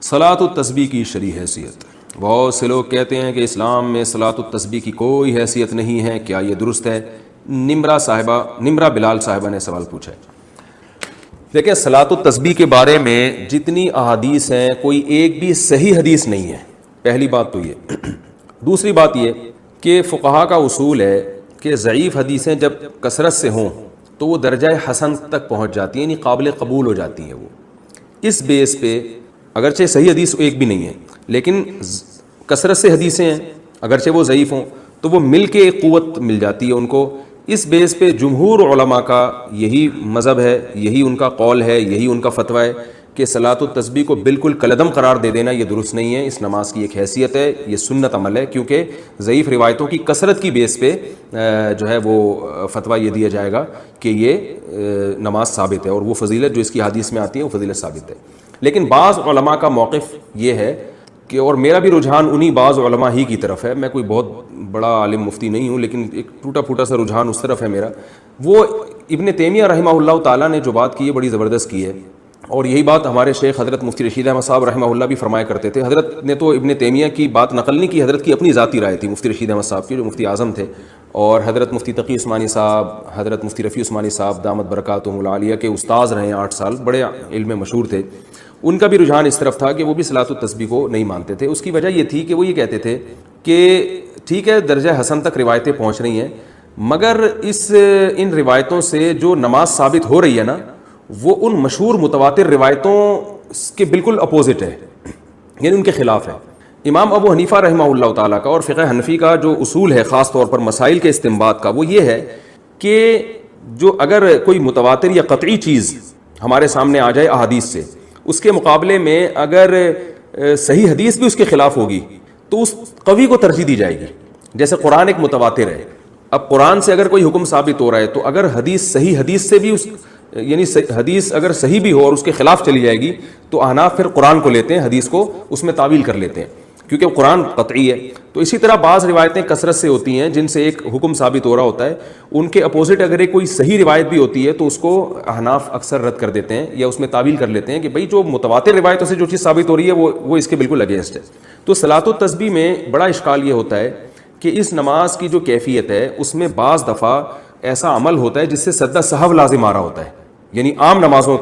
صلاۃ التسبیح کی شرعی حیثیت۔ بہت سے لوگ کہتے ہیں کہ اسلام میں صلاۃ التسبیح کی کوئی حیثیت نہیں ہے، کیا یہ درست ہے؟ نمرہ بلال صاحبہ نے سوال پوچھا ہے۔ دیکھیں، صلاۃ التسبیح کے بارے میں جتنی احادیث ہیں کوئی ایک بھی صحیح حدیث نہیں ہے، پہلی بات تو یہ۔ دوسری بات یہ کہ فقہا کا اصول ہے کہ ضعیف حدیثیں جب کثرت سے ہوں تو وہ درجہ حسن تک پہنچ جاتی ہیں، یعنی قابل قبول ہو جاتی ہیں۔ وہ اس بیس پہ اگرچہ صحیح حدیث ایک بھی نہیں ہے لیکن کثرت سے حدیثیں ہیں، اگرچہ وہ ضعیف ہوں تو وہ مل کے ایک قوت مل جاتی ہے ان کو۔ اس بیس پہ جمہور علماء کا یہی مذہب ہے، یہی ان کا قول ہے، یہی ان کا فتویٰ ہے کہ صلاۃ التسبیح کو بالکل کالعدم قرار دے دینا یہ درست نہیں ہے۔ اس نماز کی ایک حیثیت ہے، یہ سنت عمل ہے، کیونکہ ضعیف روایتوں کی کثرت کی بیس پہ جو ہے وہ فتویٰ یہ دیا جائے گا کہ یہ نماز ثابت ہے، اور وہ فضیلت جو اس کی حدیث میں آتی ہے وہ فضیلت ثابت ہے۔ لیکن بعض علماء کا موقف یہ ہے کہ، اور میرا بھی رجحان انہی بعض علماء ہی کی طرف ہے، میں کوئی بہت بڑا عالم مفتی نہیں ہوں لیکن ایک ٹوٹا پھوٹا سا رجحان اس طرف ہے میرا۔ وہ ابن تیمیہ رحمہ اللہ تعالیٰ نے جو بات کی ہے بڑی زبردست کی ہے، اور یہی بات ہمارے شیخ حضرت مفتی رشید احمد صاحب رحمہ اللہ بھی فرمایا کرتے تھے۔ حضرت نے تو ابن تیمیہ کی بات نقل نہیں کی، حضرت کی اپنی ذاتی رائے تھی مفتی رشید احمد صاحب کی جو مفتی اعظم تھے، اور حضرت مفتی تقی عثمانی صاحب، حضرت مفتی رفیع عثمانی صاحب دامت برکاتہم العالیہ کے استاذ رہے ہیں 8 سال، بڑے علم مشہور تھے۔ ان کا بھی رجحان اس طرف تھا کہ وہ بھی صلاۃ التسبیح کو نہیں مانتے تھے۔ اس کی وجہ یہ تھی کہ وہ یہ کہتے تھے کہ ٹھیک ہے درجہ حسن تک روایتیں پہنچ رہی ہیں، مگر ان روایتوں سے جو نماز ثابت ہو رہی ہے نا وہ ان مشہور متواتر روایتوں کے بالکل اپوزٹ ہے، یعنی ان کے خلاف ہے۔ امام ابو حنیفہ رحمہ اللہ تعالیٰ کا اور فقہ حنفی کا جو اصول ہے خاص طور پر مسائل کے استنباط کا، وہ یہ ہے کہ جو اگر کوئی متواتر یا قطعی چیز ہمارے سامنے آ جائے احادیث سے، اس کے مقابلے میں اگر صحیح حدیث بھی اس کے خلاف ہوگی تو اس قوی کو ترجیح دی جائے گی۔ جیسے قرآن ایک متواتر ہے، اب قرآن سے اگر کوئی حکم ثابت ہو رہا ہے تو اگر حدیث صحیح حدیث سے بھی یعنی حدیث اگر صحیح بھی ہو اور اس کے خلاف چلی جائے گی تو احناف پھر قرآن کو لیتے ہیں، حدیث کو اس میں تعویل کر لیتے ہیں کیونکہ قرآن قطعی ہے۔ تو اسی طرح بعض روایتیں کثرت سے ہوتی ہیں جن سے ایک حکم ثابت ہو رہا ہوتا ہے، ان کے اپوزٹ اگر ایک کوئی صحیح روایت بھی ہوتی ہے تو اس کو احناف اکثر رد کر دیتے ہیں یا اس میں تعویل کر لیتے ہیں کہ بھئی جو متواتر روایتوں سے جو چیز ثابت ہو رہی ہے وہ اس کے بالکل اگینسٹ ہے۔ تو صلاۃ التسبیح میں بڑا اشکال یہ ہوتا ہے کہ اس نماز کی جو کیفیت ہے اس میں بعض دفعہ ایسا عمل ہوتا ہے جس سے سجدہ سہو لازم آ رہا ہوتا ہے، یعنی عام نمازوں،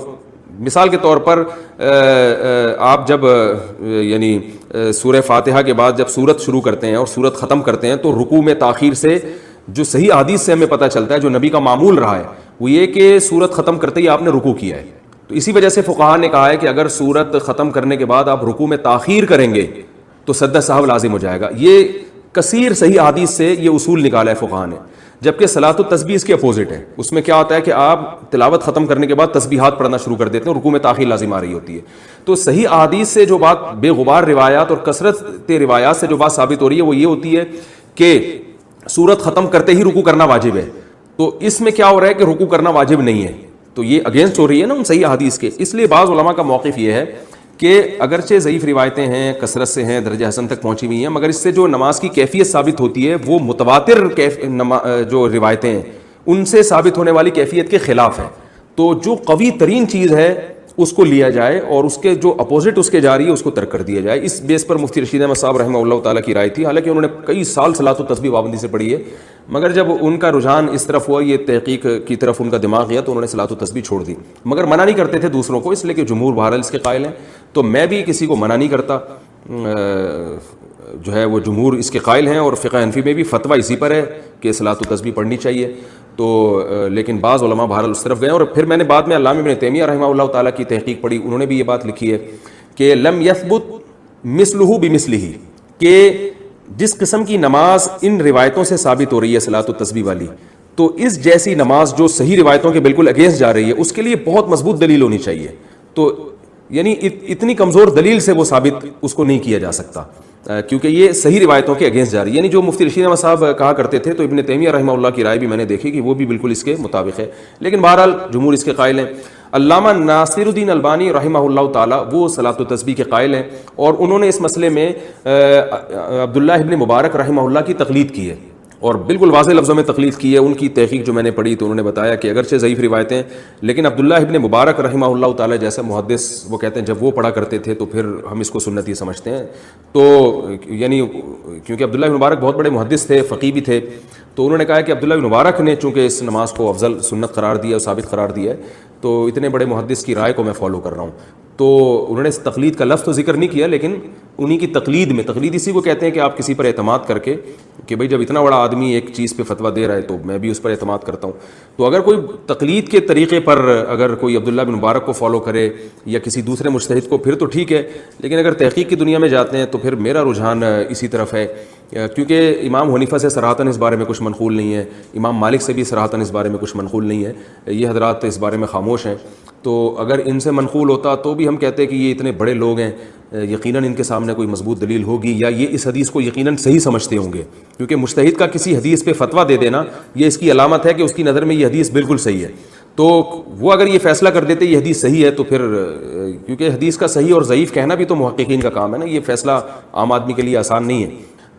مثال کے طور پر آپ جب یعنی سورہ فاتحہ کے بعد جب سورت شروع کرتے ہیں اور سورت ختم کرتے ہیں تو رکوع میں تاخیر سے جو صحیح حدیث سے ہمیں پتہ چلتا ہے، جو نبی کا معمول رہا ہے، وہ یہ کہ سورت ختم کرتے ہی آپ نے رکوع کیا ہے۔ تو اسی وجہ سے فقہا نے کہا ہے کہ اگر سورت ختم کرنے کے بعد آپ رکوع میں تاخیر کریں گے تو سجدہ سہو لازم ہو جائے گا۔ یہ کثیر صحیح حدیث سے یہ اصول نکالا ہے فقہا نے، جبکہ صلاۃ التسبیح اس کے اپوزٹ ہے۔ اس میں کیا ہوتا ہے کہ آپ تلاوت ختم کرنے کے بعد تسبیحات پڑھنا شروع کر دیتے ہیں، رکوع میں تاخیر لازم آ رہی ہوتی ہے۔ تو صحیح احادیث سے جو بات بے غبار روایات اور کثرت روایات سے جو بات ثابت ہو رہی ہے وہ یہ ہوتی ہے کہ سورت ختم کرتے ہی رکوع کرنا واجب ہے، تو اس میں کیا ہو رہا ہے کہ رکوع کرنا واجب نہیں ہے، تو یہ اگینسٹ ہو رہی ہے نا ان صحیح احادیث کے۔ اس لیے بعض علماء کا موقف یہ ہے کہ اگرچہ ضعیف روایتیں ہیں، کثرت سے ہیں، درجہ حسن تک پہنچی ہوئی ہیں، مگر اس سے جو نماز کی کیفیت ثابت ہوتی ہے وہ متواتر جو روایتیں ہیں ان سے ثابت ہونے والی کیفیت کے خلاف ہے۔ تو جو قوی ترین چیز ہے اس کو لیا جائے اور اس کے جو اپوزٹ اس کے جاری ہے اس کو ترک کر دیا جائے۔ اس بیس پر مفتی رشید احمد صاحب رحمہ اللہ تعالیٰ کی رائے تھی، حالانکہ انہوں نے کئی سال صلاۃ التسبیح پابندی سے پڑھی ہے، مگر جب ان کا رجحان اس طرف ہوا، یہ تحقیق کی طرف ان کا دماغ گیا، تو انہوں نے صلاۃ التسبیح چھوڑ دی، مگر منع نہیں کرتے تھے دوسروں کو، اس لیے کہ جمہور بہرحال اس کے قائل ہیں۔ تو میں بھی کسی کو منع نہیں کرتا، جو ہے وہ جمہور اس کے قائل ہیں، اور فقہ حنفی میں بھی فتویٰ اسی پر ہے کہ صلاۃ التسبیح پڑھنی چاہیے۔ تو لیکن بعض علماء بہرحال اس طرف گئے، اور پھر میں نے بعد میں علامہ ابن تیمیہ رحمہ اللہ تعالیٰ کی تحقیق پڑھی، انہوں نے بھی یہ بات لکھی ہے کہ لم یثبت مثلہ بمثلہ، کہ جس قسم کی نماز ان روایتوں سے ثابت ہو رہی ہے صلاۃ التسبیح والی، تو اس جیسی نماز جو صحیح روایتوں کے بالکل اگینسٹ جا رہی ہے اس کے لیے بہت مضبوط دلیل ہونی چاہیے۔ تو یعنی اتنی کمزور دلیل سے وہ ثابت اس کو نہیں کیا جا سکتا، کیونکہ یہ صحیح روایتوں کے اگینسٹ جا رہی ہے۔ یعنی جو مفتی رشید احمد صاحب کہا کرتے تھے، تو ابن تیمیہ رحمہ اللہ کی رائے بھی میں نے دیکھی کہ وہ بھی بالکل اس کے مطابق ہے، لیکن بہرحال جمہور اس کے قائل ہیں۔ علامہ ناصر الدین البانی رحمہ اللہ تعالیٰ وہ صلاۃ التسبیح کے قائل ہیں، اور انہوں نے اس مسئلے میں عبداللہ ابن مبارک رحمہ اللہ کی تقلید کی ہے، اور بالکل واضح لفظوں میں تقلید کی ہے. ان کی تحقیق جو میں نے پڑھی تو انہوں نے بتایا کہ اگرچہ ضعیف روایتیں لیکن عبداللہ ابن مبارک رحمہ اللہ تعالی جیسا محدث وہ کہتے ہیں جب وہ پڑھا کرتے تھے تو پھر ہم اس کو سنت ہی سمجھتے ہیں. تو یعنی کیونکہ عبداللہ ابن مبارک بہت بڑے محدث تھے, فقیہ بھی تھے, تو انہوں نے کہا کہ عبداللہ ابن مبارک نے چونکہ اس نماز کو افضل سنت قرار دیا اور ثابت قرار دیا ہے تو اتنے بڑے محدث کی رائے کو میں فالو کر رہا ہوں. تو انہوں نے اس تقلید کا لفظ تو ذکر نہیں کیا, لیکن انہی کی تقلید میں, تقلید اسی کو کہتے ہیں کہ آپ کسی پر اعتماد کر کے کہ بھئی جب اتنا بڑا آدمی ایک چیز پہ فتویٰ دے رہا ہے تو میں بھی اس پر اعتماد کرتا ہوں. تو اگر کوئی تقلید کے طریقے پر اگر کوئی عبداللہ بن مبارک کو فالو کرے یا کسی دوسرے مجتہد کو پھر تو ٹھیک ہے, لیکن اگر تحقیق کی دنیا میں جاتے ہیں تو پھر میرا رجحان اسی طرف ہے, کیونکہ امام حنیفہ سے صراحتاً اس بارے میں کچھ منقول نہیں ہے, امام مالک سے بھی صراحتاً اس بارے میں کچھ منقول نہیں ہے, یہ حضرات اس بارے میں خاموش ہیں. تو اگر ان سے منقول ہوتا تو بھی ہم کہتے ہیں کہ یہ اتنے بڑے لوگ ہیں, یقیناً ان کے سامنے کوئی مضبوط دلیل ہوگی یا یہ اس حدیث کو یقیناً صحیح سمجھتے ہوں گے, کیونکہ مجتہد کا کسی حدیث پہ فتویٰ دے دینا یہ اس کی علامت ہے کہ اس کی نظر میں یہ حدیث بالکل صحیح ہے. تو وہ اگر یہ فیصلہ کر دیتے یہ حدیث صحیح ہے تو پھر کیونکہ حدیث کا صحیح اور ضعیف کہنا بھی تو محققین کا کام ہے نا, یہ فیصلہ عام آدمی کے لیے آسان نہیں ہے.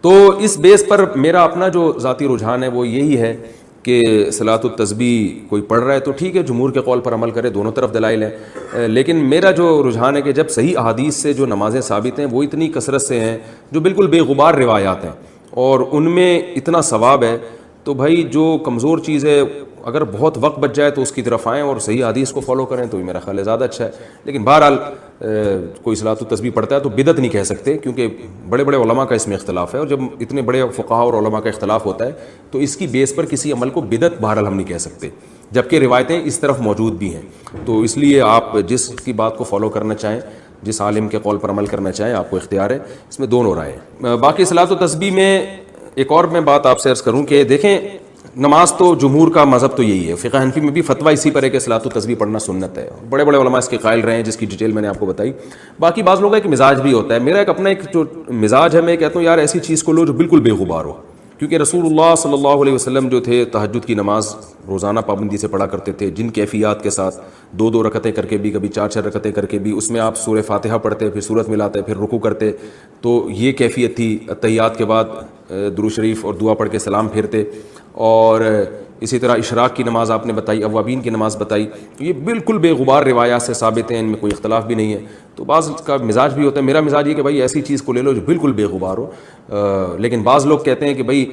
تو اس بیس پر میرا اپنا جو ذاتی رجحان ہے وہ یہی ہے کہ صلاۃ التسبیح کوئی پڑھ رہا ہے تو ٹھیک ہے, جمہور کے قول پر عمل کرے, دونوں طرف دلائل ہیں, لیکن میرا جو رجحان ہے کہ جب صحیح احادیث سے جو نمازیں ثابت ہیں وہ اتنی کثرت سے ہیں جو بالکل بے غبار روایات ہیں اور ان میں اتنا ثواب ہے, تو بھائی جو کمزور چیز ہے اگر بہت وقت بچ جائے تو اس کی طرف آئیں اور صحیح حدیث کو فالو کریں تو یہ میرا خیال ہے زیادہ اچھا ہے. لیکن بہرحال کوئی صلاۃ التسبیح پڑھتا ہے تو بدعت نہیں کہہ سکتے, کیونکہ بڑے بڑے علماء کا اس میں اختلاف ہے, اور جب اتنے بڑے فقہاء اور علماء کا اختلاف ہوتا ہے تو اس کی بیس پر کسی عمل کو بدعت بہرحال ہم نہیں کہہ سکتے, جبکہ روایتیں اس طرف موجود بھی ہیں. تو اس لیے آپ جس کی بات کو فالو کرنا چاہیں, جس عالم کے قول پر عمل کرنا چاہیں, آپ کو اختیار ہے, اس میں دونوں رائے ہیں. باقی صلاۃ التسبیح میں ایک اور میں بات آپ سے عرض کروں کہ دیکھیں نماز تو جمہور کا مذہب تو یہی ہے, فقہ حنفی میں بھی فتویٰ اسی پر ہے کہ صلاۃ التسبیح پڑھنا سنت ہے, بڑے بڑے علماء اس کے قائل رہے ہیں جس کی ڈیٹیل میں نے آپ کو بتائی. باقی بعض لوگوں کا ایک مزاج بھی ہوتا ہے, میرا ایک اپنا ایک جو مزاج ہے میں کہتا ہوں یار ایسی چیز کو لو جو بالکل بے غبار ہو, کیونکہ رسول اللہ صلی اللہ علیہ وسلم جو تھے تہجد کی نماز روزانہ پابندی سے پڑھا کرتے تھے, جن کیفیات کے ساتھ 2 رکعتیں کر کے بھی, کبھی 4 رکعتیں کر کے بھی, اس میں آپ سورہ فاتحہ پڑھتے, پھر سورت ملاتے, پھر رکوع کرتے, تو یہ کیفیت تھی. تحیات کے بعد درود شریف اور دعا پڑھ کے سلام پھیرتے, اور اسی طرح اشراق کی نماز آپ نے بتائی, اوابین کی نماز بتائی, تو یہ بالکل بے غبار روایات سے ثابت ہیں, ان میں کوئی اختلاف بھی نہیں ہے. تو بعض کا مزاج بھی ہوتا ہے, میرا مزاج یہ کہ بھائی ایسی چیز کو لے لو جو بالکل بے غبار ہو. لیکن بعض لوگ کہتے ہیں کہ بھائی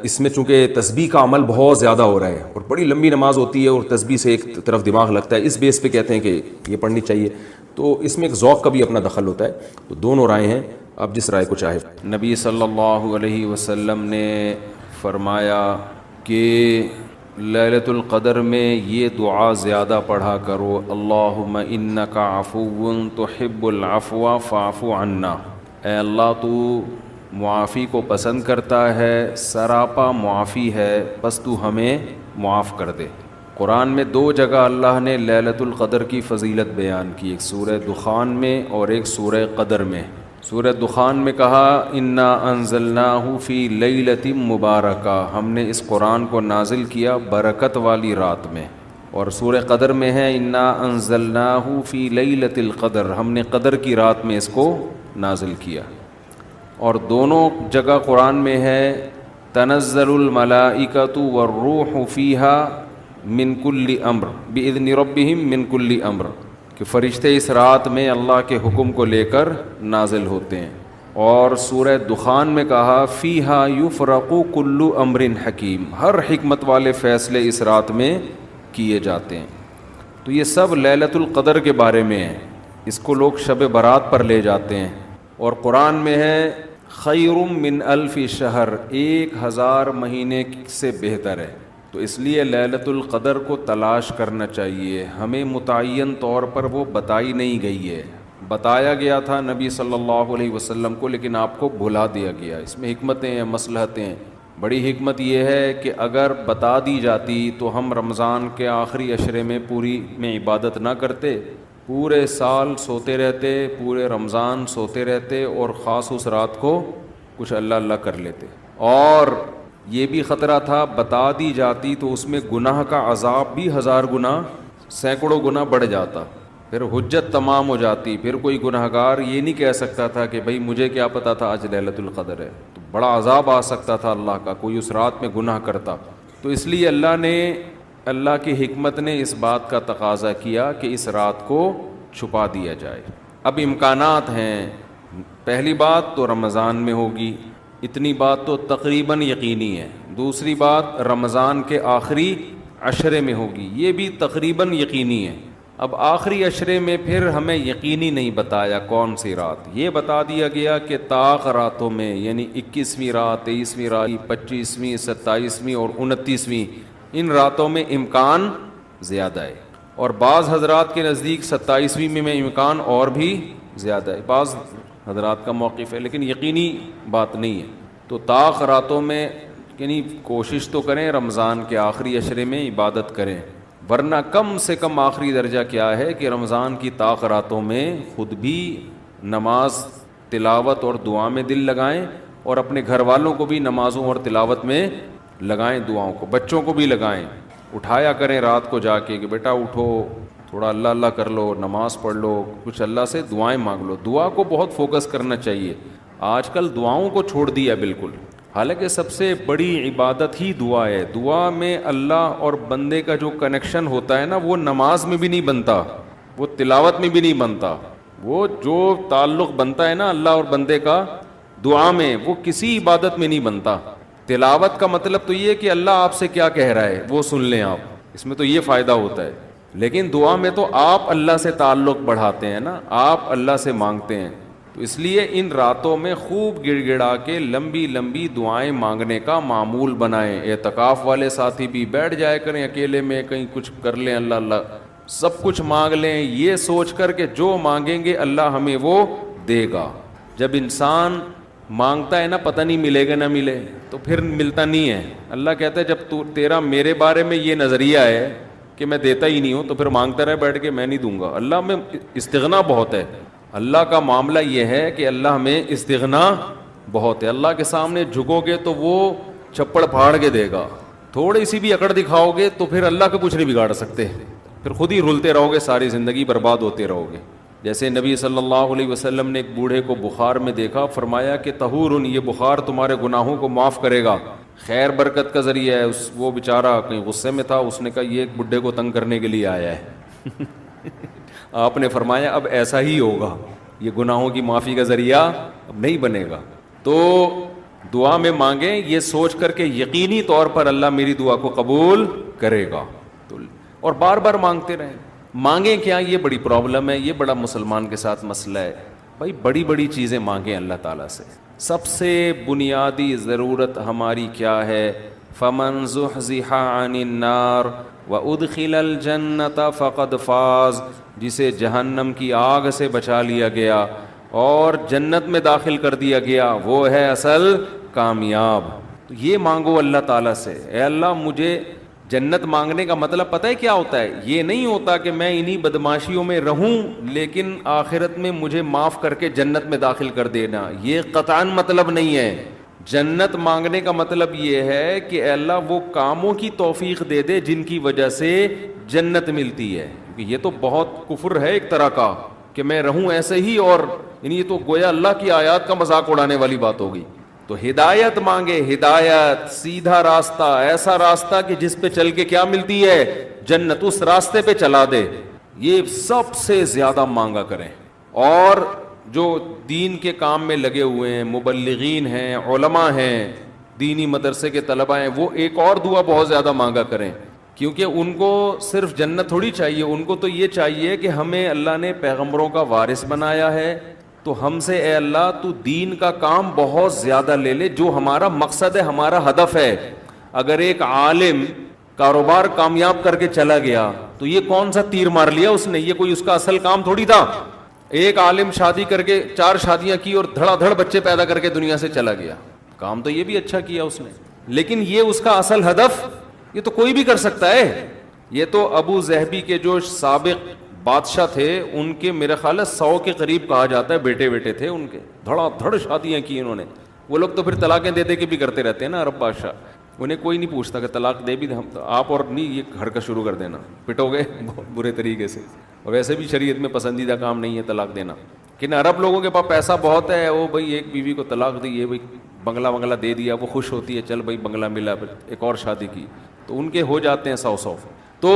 اس میں چونکہ تسبیح کا عمل بہت زیادہ ہو رہا ہے اور بڑی لمبی نماز ہوتی ہے اور تسبیح سے ایک طرف دماغ لگتا ہے, اس بیس پہ کہتے ہیں کہ یہ پڑھنی چاہیے. تو اس میں ایک ذوق کا بھی اپنا دخل ہوتا ہے. تو دونوں رائے ہیں, آپ جس رائے کو چاہے. نبی صلی اللہ علیہ وسلم نے فرمایا کہ لیلۃ القدر میں یہ دعا زیادہ پڑھا کرو, اللہم انک عفو تحب العفو فاعف عنا. اے اللہ تو معافی کو پسند کرتا ہے, سراپا معافی ہے, بس تو ہمیں معاف کر دے. قرآن میں 2 جگہ اللہ نے لیلۃ القدر کی فضیلت بیان کی, ایک سورہ دخان میں اور ایک سورہ قدر میں. سورہ دخان میں کہا انا انزلناہ فی لیلۃ مبارکہ, ہم نے اس قرآن کو نازل کیا برکت والی رات میں. اور سورہ قدر میں ہے انا انزلناہ فی لیلۃ القدر, ہم نے قدر کی رات میں اس کو نازل کیا. اور دونوں جگہ قرآن میں ہے تنزل الملائکۃ والروح فیہا من کل امر باذن ربہم من کل امر, کہ فرشتے اس رات میں اللہ کے حکم کو لے کر نازل ہوتے ہیں. اور سورہ دخان میں کہا فیہا یفرق کل امر حکیم, ہر حکمت والے فیصلے اس رات میں کیے جاتے ہیں. تو یہ سب لیلۃ القدر کے بارے میں ہے, اس کو لوگ شب برات پر لے جاتے ہیں. اور قرآن میں ہے خیر من الف شہر, 1000 مہینے سے بہتر ہے. تو اس لیے لیلۃ القدر کو تلاش کرنا چاہیے. ہمیں متعین طور پر وہ بتائی نہیں گئی ہے, بتایا گیا تھا نبی صلی اللہ علیہ وسلم کو, لیکن آپ کو بھلا دیا گیا. اس میں حکمتیں ہیں, مصلحتیں ہیں. بڑی حکمت یہ ہے کہ اگر بتا دی جاتی تو ہم رمضان کے آخری عشرے میں پوری میں عبادت نہ کرتے, پورے سال سوتے رہتے, پورے رمضان سوتے رہتے, اور خاص اس رات کو کچھ اللہ اللہ کر لیتے. اور یہ بھی خطرہ تھا بتا دی جاتی تو اس میں گناہ کا عذاب بھی 1000 گنا, سینکڑوں گنا بڑھ جاتا, پھر حجت تمام ہو جاتی. پھر کوئی گناہگار یہ نہیں کہہ سکتا تھا کہ بھائی مجھے کیا پتا تھا آج لیلۃ القدر ہے. تو بڑا عذاب آ سکتا تھا اللہ کا، کوئی اس رات میں گناہ کرتا. تو اس لیے اللہ کی حکمت نے اس بات کا تقاضا کیا کہ اس رات کو چھپا دیا جائے. اب امکانات ہیں. پہلی بات تو رمضان میں ہوگی، اتنی بات تو تقریباً یقینی ہے. دوسری بات رمضان کے آخری عشرے میں ہوگی، یہ بھی تقریباً یقینی ہے. اب آخری عشرے میں پھر ہمیں یقینی نہیں بتایا کون سی رات، یہ بتا دیا گیا کہ طاق راتوں میں، یعنی 21ویں رات، 23ویں رات، 25ویں، 27ویں اور 29ویں، ان راتوں میں امکان زیادہ ہے. اور بعض حضرات کے نزدیک 27ویں میں امکان اور بھی زیادہ ہے، بعض حضرات کا موقف ہے، لیکن یقینی بات نہیں ہے. تو طاق راتوں میں یعنی کوشش تو کریں رمضان کے آخری عشرے میں عبادت کریں، ورنہ کم سے کم آخری درجہ کیا ہے کہ رمضان کی طاق راتوں میں خود بھی نماز، تلاوت اور دعا میں دل لگائیں، اور اپنے گھر والوں کو بھی نمازوں اور تلاوت میں لگائیں، دعاؤں کو، بچوں کو بھی لگائیں. اٹھایا کریں رات کو جا کے کہ بیٹا اٹھو، تھوڑا اللہ اللہ کر لو، نماز پڑھ لو، کچھ اللہ سے دعائیں مانگ لو. دعا کو بہت فوکس کرنا چاہیے. آج کل دعاؤں کو چھوڑ دیا بالکل، حالانکہ سب سے بڑی عبادت ہی دعا ہے. دعا میں اللہ اور بندے کا جو کنیکشن ہوتا ہے نا، وہ نماز میں بھی نہیں بنتا، وہ تلاوت میں بھی نہیں بنتا. وہ جو تعلق بنتا ہے نا اللہ اور بندے کا دعا میں، وہ کسی عبادت میں نہیں بنتا. تلاوت کا مطلب تو یہ کہ اللہ آپ سے کیا کہہ رہا ہے وہ سن لیں آپ، اس میں تو یہ فائدہ ہوتا ہے. لیکن دعا میں تو آپ اللہ سے تعلق بڑھاتے ہیں نا، آپ اللہ سے مانگتے ہیں. تو اس لیے ان راتوں میں خوب گڑ گڑا کے لمبی لمبی دعائیں مانگنے کا معمول بنائیں. اعتکاف والے ساتھی بھی بیٹھ جائے کریں اکیلے میں، کہیں کچھ کر لیں، اللہ اللہ سب کچھ مانگ لیں، یہ سوچ کر کہ جو مانگیں گے اللہ ہمیں وہ دے گا. جب انسان مانگتا ہے نا پتہ نہیں ملے گا نہ ملے، تو پھر ملتا نہیں ہے. اللہ کہتا ہے جب تیرا میرے بارے میں یہ نظریہ ہے کہ میں دیتا ہی نہیں ہوں، تو پھر مانگتا رہے بیٹھ کے، میں نہیں دوں گا. اللہ میں استغنا بہت ہے. اللہ کا معاملہ یہ ہے کہ اللہ میں استغنا بہت ہے. اللہ کے سامنے جھکو گے تو وہ چھپڑ پھاڑ کے دے گا. تھوڑی سی بھی اکڑ دکھاؤ گے تو پھر اللہ کا کچھ نہیں بگاڑ سکتے، پھر خود ہی رلتے رہو گے، ساری زندگی برباد ہوتے رہو گے. جیسے نبی صلی اللہ علیہ وسلم نے ایک بوڑھے کو بخار میں دیکھا، فرمایا کہ طہورن، یہ بخار تمہارے گناہوں کو معاف کرے گا، خیر برکت کا ذریعہ ہے. وہ بیچارہ کہیں غصے میں تھا، اس نے کہا یہ ایک بڈھے کو تنگ کرنے کے لیے آیا ہے. آپ نے فرمایا اب ایسا ہی ہوگا، یہ گناہوں کی معافی کا ذریعہ اب نہیں بنے گا. تو دعا میں مانگیں یہ سوچ کر کے یقینی طور پر اللہ میری دعا کو قبول کرے گا، اور بار بار مانگتے رہیں. مانگیں کیا، یہ بڑی پرابلم ہے، یہ بڑا مسلمان کے ساتھ مسئلہ ہے. بھائی بڑی بڑی چیزیں مانگیں اللہ تعالیٰ سے. سب سے بنیادی ضرورت ہماری کیا ہے؟ فمن زحزح عن النار وادخل الجنة فقد فاز. جسے جہنم کی آگ سے بچا لیا گیا اور جنت میں داخل کر دیا گیا، وہ ہے اصل کامیاب. تو یہ مانگو اللہ تعالیٰ سے، اے اللہ مجھے جنت. مانگنے کا مطلب پتہ ہے کیا ہوتا ہے؟ یہ نہیں ہوتا کہ میں انہی بدماشیوں میں رہوں لیکن آخرت میں مجھے معاف کر کے جنت میں داخل کر دینا، یہ قطعاً مطلب نہیں ہے. جنت مانگنے کا مطلب یہ ہے کہ اے اللہ وہ کاموں کی توفیق دے دے جن کی وجہ سے جنت ملتی ہے. کیونکہ یہ تو بہت کفر ہے ایک طرح کا کہ میں رہوں ایسے ہی، اور یہ تو گویا اللہ کی آیات کا مذاق اڑانے والی بات ہوگی. تو ہدایت مانگے، ہدایت، سیدھا راستہ، ایسا راستہ کہ جس پہ چل کے کیا ملتی ہے؟ جنت. اس راستے پہ چلا دے، یہ سب سے زیادہ مانگا کریں. اور جو دین کے کام میں لگے ہوئے ہیں، مبلغین ہیں، علماء ہیں، دینی مدرسے کے طلباء ہیں، وہ ایک اور دعا بہت زیادہ مانگا کریں. کیونکہ ان کو صرف جنت تھوڑی چاہیے، ان کو تو یہ چاہیے کہ ہمیں اللہ نے پیغمبروں کا وارث بنایا ہے، تو ہم سے اے اللہ تو دین کا کام بہت زیادہ لے لے، جو ہمارا مقصد ہے، ہمارا ہدف ہے. اگر ایک عالم کاروبار کامیاب کر کے چلا گیا تو یہ کون سا تیر مار لیا اس نے؟ یہ کوئی اس کا اصل کام تھوڑی تھا. ایک عالم شادی کر کے 4 شادیاں کی اور دھڑا دھڑ بچے پیدا کر کے دنیا سے چلا گیا، کام تو یہ بھی اچھا کیا اس نے، لیکن یہ اس کا اصل ہدف یہ تو کوئی بھی کر سکتا ہے. یہ تو ابو ظہبی کے جو سابق بادشاہ تھے ان کے میرے خیال ہے 100 کے قریب کہا جاتا ہے بیٹے تھے ان کے، دھڑا دھڑ شادیاں کی انہوں نے. وہ لوگ تو پھر طلاقیں دے دے کے بھی کرتے رہتے ہیں نا عرب بادشاہ، انہیں کوئی نہیں پوچھتا کہ طلاق دے بھی ہم آپ اور نہیں، یہ گھر کا شروع کر دینا، پٹو گے بہت برے طریقے سے. اور ویسے بھی شریعت میں پسندیدہ کام نہیں ہے طلاق دینا، لیکن عرب لوگوں کے پاس پیسہ بہت ہے، وہ بھائی ایک بیوی کو طلاق دی، یہ بھائی بنگلہ دے دیا, وہ خوش ہوتی ہے, چل بھائی بنگلہ ملا, ایک اور شادی کی, تو ان کے ہو جاتے ہیں 100. تو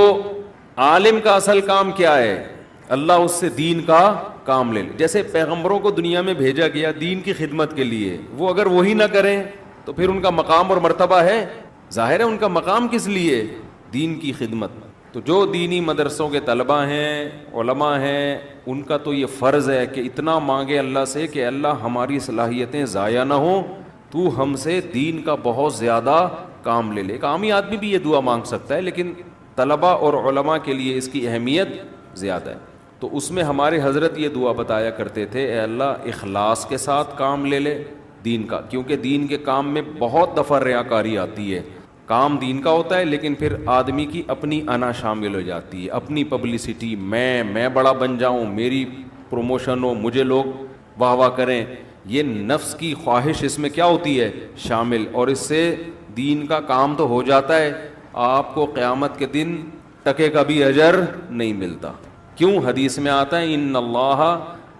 عالم کا اصل کام کیا ہے؟ اللہ اس سے دین کا کام لے لے. جیسے پیغمبروں کو دنیا میں بھیجا گیا دین کی خدمت کے لیے, وہ اگر وہی نہ کریں تو پھر ان کا مقام اور مرتبہ ہے؟ ظاہر ہے ان کا مقام کس لیے؟ دین کی خدمت. تو جو دینی مدرسوں کے طلباء ہیں, علماء ہیں, ان کا تو یہ فرض ہے کہ اتنا مانگے اللہ سے کہ اللہ ہماری صلاحیتیں ضائع نہ ہوں, تو ہم سے دین کا بہت زیادہ کام لے لے. ایک عامی آدمی بھی یہ دعا مانگ سکتا ہے, لیکن طلباء اور علماء کے لیے اس کی اہمیت زیادہ ہے. تو اس میں ہمارے حضرت یہ دعا بتایا کرتے تھے, اے اللہ اخلاص کے ساتھ کام لے لے دین کا, کیونکہ دین کے کام میں بہت دفعہ ریاکاری آتی ہے. کام دین کا ہوتا ہے لیکن پھر آدمی کی اپنی انا شامل ہو جاتی ہے, اپنی پبلسٹی, میں بڑا بن جاؤں, میری پروموشن ہو, مجھے لوگ واہ واہ کریں, یہ نفس کی خواہش اس میں کیا ہوتی ہے شامل, اور اس سے دین کا کام تو ہو جاتا ہے, آپ کو قیامت کے دن ٹکے کا بھی اجر نہیں ملتا. کیوں؟ حدیث میں آتا ہے ان اللہ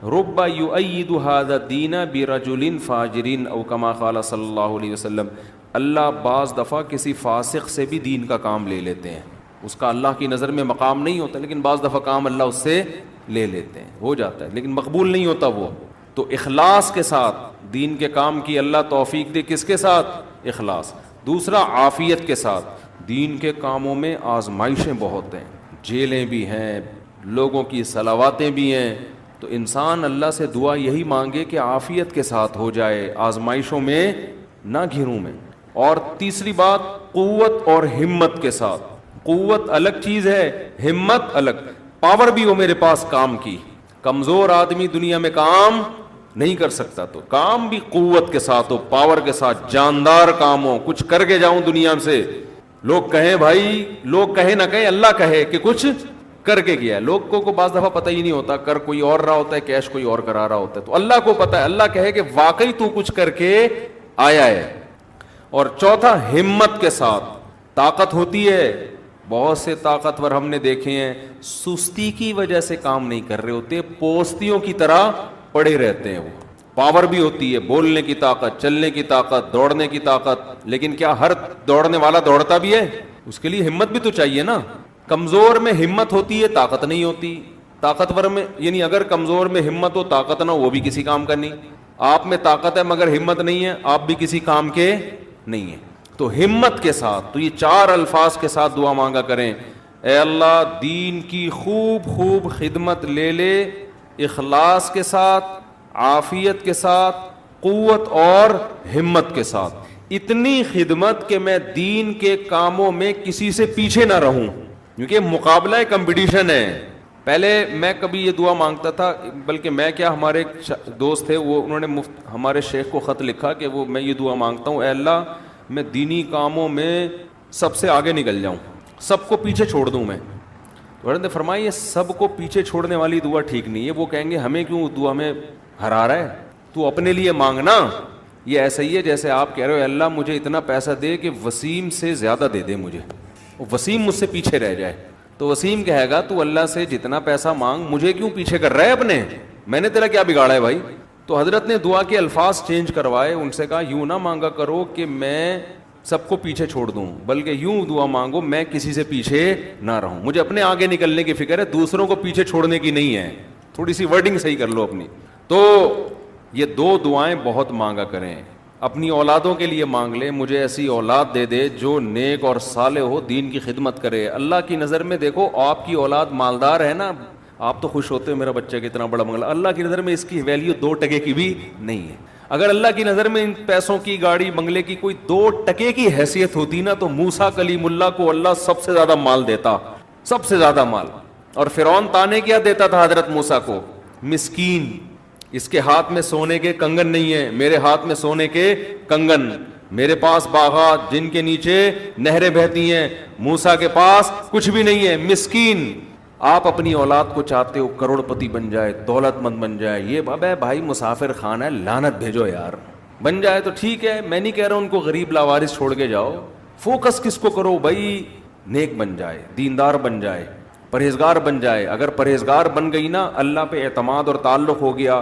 رب یؤید ھذا الدین برجل فاجر او کما قال صلی اللہ علیہ وسلم. اللہ بعض دفعہ کسی فاسق سے بھی دین کا کام لے لیتے ہیں, اس کا اللہ کی نظر میں مقام نہیں ہوتا, لیکن بعض دفعہ کام اللہ اس سے لے لیتے ہیں, ہو جاتا ہے, لیکن مقبول نہیں ہوتا وہ. تو اخلاص کے ساتھ دین کے کام کی اللہ توفیق دے. کس کے ساتھ؟ اخلاص. دوسرا عافیت کے ساتھ. دین کے کاموں میں آزمائشیں بہت ہیں, جیلیں بھی ہیں, لوگوں کی صلواتیں بھی ہیں, تو انسان اللہ سے دعا یہی مانگے کہ عافیت کے ساتھ ہو جائے, آزمائشوں میں نہ گھروں میں. اور تیسری بات, قوت اور ہمت کے ساتھ. قوت الگ چیز ہے, ہمت الگ. پاور بھی ہو میرے پاس کام کی, کمزور آدمی دنیا میں کام نہیں کر سکتا, تو کام بھی قوت کے ساتھ ہو, پاور کے ساتھ, جاندار کام ہو, کچھ کر کے جاؤں دنیا سے, لوگ کہیں بھائی, لوگ کہیں نہ کہیں, اللہ کہے کہ کچھ کر کے گیا. لوگوں کو بعض دفعہ پتہ ہی نہیں ہوتا, کر کوئی اور رہا ہوتا ہے, کیش کوئی اور کرا رہا ہوتا ہے, تو اللہ کو پتہ ہے, اللہ کہے کہ واقعی تو کچھ کر کے آیا ہے. اور چوتھا, ہمت کے ساتھ. طاقت ہوتی ہے, بہت سے طاقتور ہم نے دیکھے ہیں سستی کی وجہ سے کام نہیں کر رہے ہوتے, پوستیوں کی طرح پڑے رہتے ہیں. وہ پاور بھی ہوتی ہے, بولنے کی طاقت, چلنے کی طاقت, دوڑنے کی طاقت, لیکن کیا ہر دوڑنے والا دوڑتا بھی ہے؟ اس کے لیے ہمت بھی تو چاہیے نا. کمزور میں ہمت ہوتی ہے, طاقت نہیں ہوتی. طاقتور میں, یعنی اگر کمزور میں ہمت ہو, طاقت نہ ہو, وہ بھی کسی کام کا نہیں. آپ میں طاقت ہے مگر ہمت نہیں ہے, آپ بھی کسی کام کے نہیں ہیں. تو ہمت کے ساتھ, تو یہ 4 الفاظ کے ساتھ دعا مانگا کریں, اے اللہ دین کی خوب خدمت لے لے, اخلاص کے ساتھ, عافیت کے ساتھ, قوت اور ہمت کے ساتھ. اتنی خدمت کہ میں دین کے کاموں میں کسی سے پیچھے نہ رہوں, کیونکہ مقابلہ کمپٹیشن ہے. پہلے میں کبھی یہ دعا مانگتا تھا, بلکہ میں کیا, ہمارے ایک دوست تھے, وہ انہوں نے ہمارے شیخ کو خط لکھا کہ وہ میں یہ دعا مانگتا ہوں, اے اللہ میں دینی کاموں میں سب سے آگے نکل جاؤں, سب کو پیچھے چھوڑ دوں میں. تو حضرت نے فرمایا یہ سب کو پیچھے چھوڑنے والی دعا ٹھیک نہیں ہے. وہ کہیں گے ہمیں کیوں دعا میں ہرا رہا ہے, تو اپنے لیے مانگنا. یہ ایسا ہی ہے جیسے آپ کہہ رہے ہو, اے اللہ مجھے اتنا پیسہ دے کہ وسیم سے زیادہ دے دے مجھے, وسیم مجھ سے پیچھے رہ جائے. تو وسیم کہے گا تو اللہ سے جتنا پیسہ مانگ, مجھے کیوں پیچھے کر رہا ہے اپنے, میں نے تیرا کیا بگاڑا ہے بھائی. تو حضرت نے دعا کے الفاظ چینج کروائے, ان سے کہا یوں نہ مانگا کرو کہ میں سب کو پیچھے چھوڑ دوں, بلکہ یوں دعا مانگو میں کسی سے پیچھے نہ رہوں, مجھے اپنے آگے نکلنے کی فکر ہے, دوسروں کو پیچھے چھوڑنے کی نہیں ہے. تھوڑی سی ورڈنگ صحیح کر لو اپنی. تو یہ 2 دعائیں بہت مانگا کریں. اپنی اولادوں کے لیے مانگ لیں, مجھے ایسی اولاد دے دے جو نیک اور صالح ہو, دین کی خدمت کرے. اللہ کی نظر میں دیکھو, آپ کی اولاد مالدار ہے نا, آپ تو خوش ہوتے ہو میرا بچہ کتنا بڑا بنگلہ, اللہ کی نظر میں اس کی ویلیو 2 ٹکے کی بھی نہیں ہے. اگر اللہ کی نظر میں ان پیسوں کی, گاڑی بنگلے کی کوئی 2 ٹکے کی حیثیت ہوتی نا, تو موسیٰ کلیم اللہ کو اللہ سب سے زیادہ مال دیتا, سب سے زیادہ مال. اور فرعون تانے کیا دیتا تھا حضرت موسیٰ کو, مسکین, اس کے ہاتھ میں سونے کے کنگن نہیں ہے, میرے ہاتھ میں سونے کے کنگن, میرے پاس باغات جن کے نیچے نہریں بہتی ہیں, موسیٰ کے پاس کچھ بھی نہیں ہے, مسکین. آپ اپنی اولاد کو چاہتے ہو کروڑ پتی بن جائے, دولت مند بن جائے, یہ بابا بھائی مسافر خانہ ہے, لعنت بھیجو یار. بن جائے تو ٹھیک ہے, میں نہیں کہہ رہا ان کو غریب لاوارث چھوڑ کے جاؤ, فوکس کس کو کرو بھائی, نیک بن جائے, دیندار بن جائے, پرہیزگار بن جائے. اگر پرہیزگار بن گئی نا, اللہ پہ اعتماد اور تعلق ہو گیا,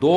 2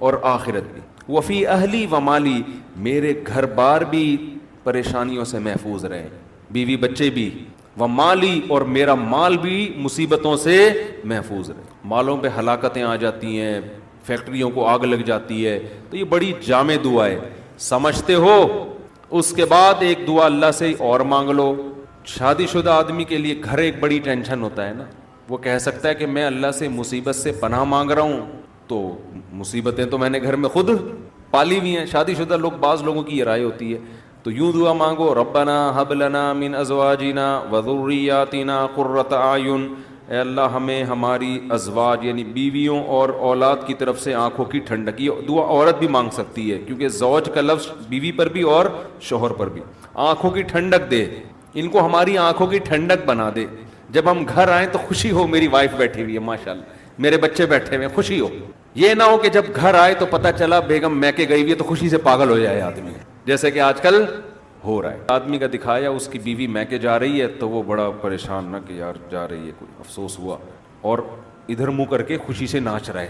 اور آخرت بھی. وفی اہلی و مالی, میرے گھر بار بھی پریشانیوں سے محفوظ رہے, بیوی بچے بھی, و مالی, اور میرا مال بھی مصیبتوں سے محفوظ رہے. مالوں پہ ہلاکتیں آ جاتی ہیں, فیکٹریوں کو آگ لگ جاتی ہے, تو یہ بڑی جامع دعا ہے, سمجھتے ہو. اس کے بعد ایک دعا اللہ سے اور مانگ لو. شادی شدہ آدمی کے لیے گھر ایک بڑی ٹینشن ہوتا ہے نا, وہ کہہ سکتا ہے کہ میں اللہ سے مصیبت سے پناہ مانگ رہا ہوں, تو مصیبتیں تو میں نے گھر میں خود پالی ہوئی ہیں. شادی شدہ لوگ, بعض لوگوں کی یہ رائے ہوتی ہے, تو یوں دعا مانگو, ربنا ہب لنا من ازواجنا وذریاتنا قرۃ اعین, اے اللہ ہمیں ہماری ازواج یعنی بیویوں اور اولاد کی طرف سے آنکھوں کی ٹھنڈک. یہ دعا عورت بھی مانگ سکتی ہے, کیونکہ زوج کا لفظ بیوی پر بھی اور شوہر پر بھی. آنکھوں کی ٹھنڈک دے, ان کو ہماری آنکھوں کی ٹھنڈک بنا دے. جب ہم گھر آئیں تو خوشی ہو, میری وائف بیٹھی ہوئی ہے ماشاءاللہ, میرے بچے بیٹھے ہوئے, خوشی ہو. یہ نہ ہو کہ جب گھر آئے تو پتہ چلا بیگم میکے گئی ہوئی ہے تو خوشی سے پاگل ہو جائے آدمی, جیسے کہ آج کل ہو رہا ہے. آدمی کا دکھایا اس کی بیوی میکے جا رہی ہے تو وہ بڑا پریشان نہ کہ یار جا رہی ہے, کوئی افسوس ہوا, اور ادھر منہ کر کے خوشی سے ناچ رہے,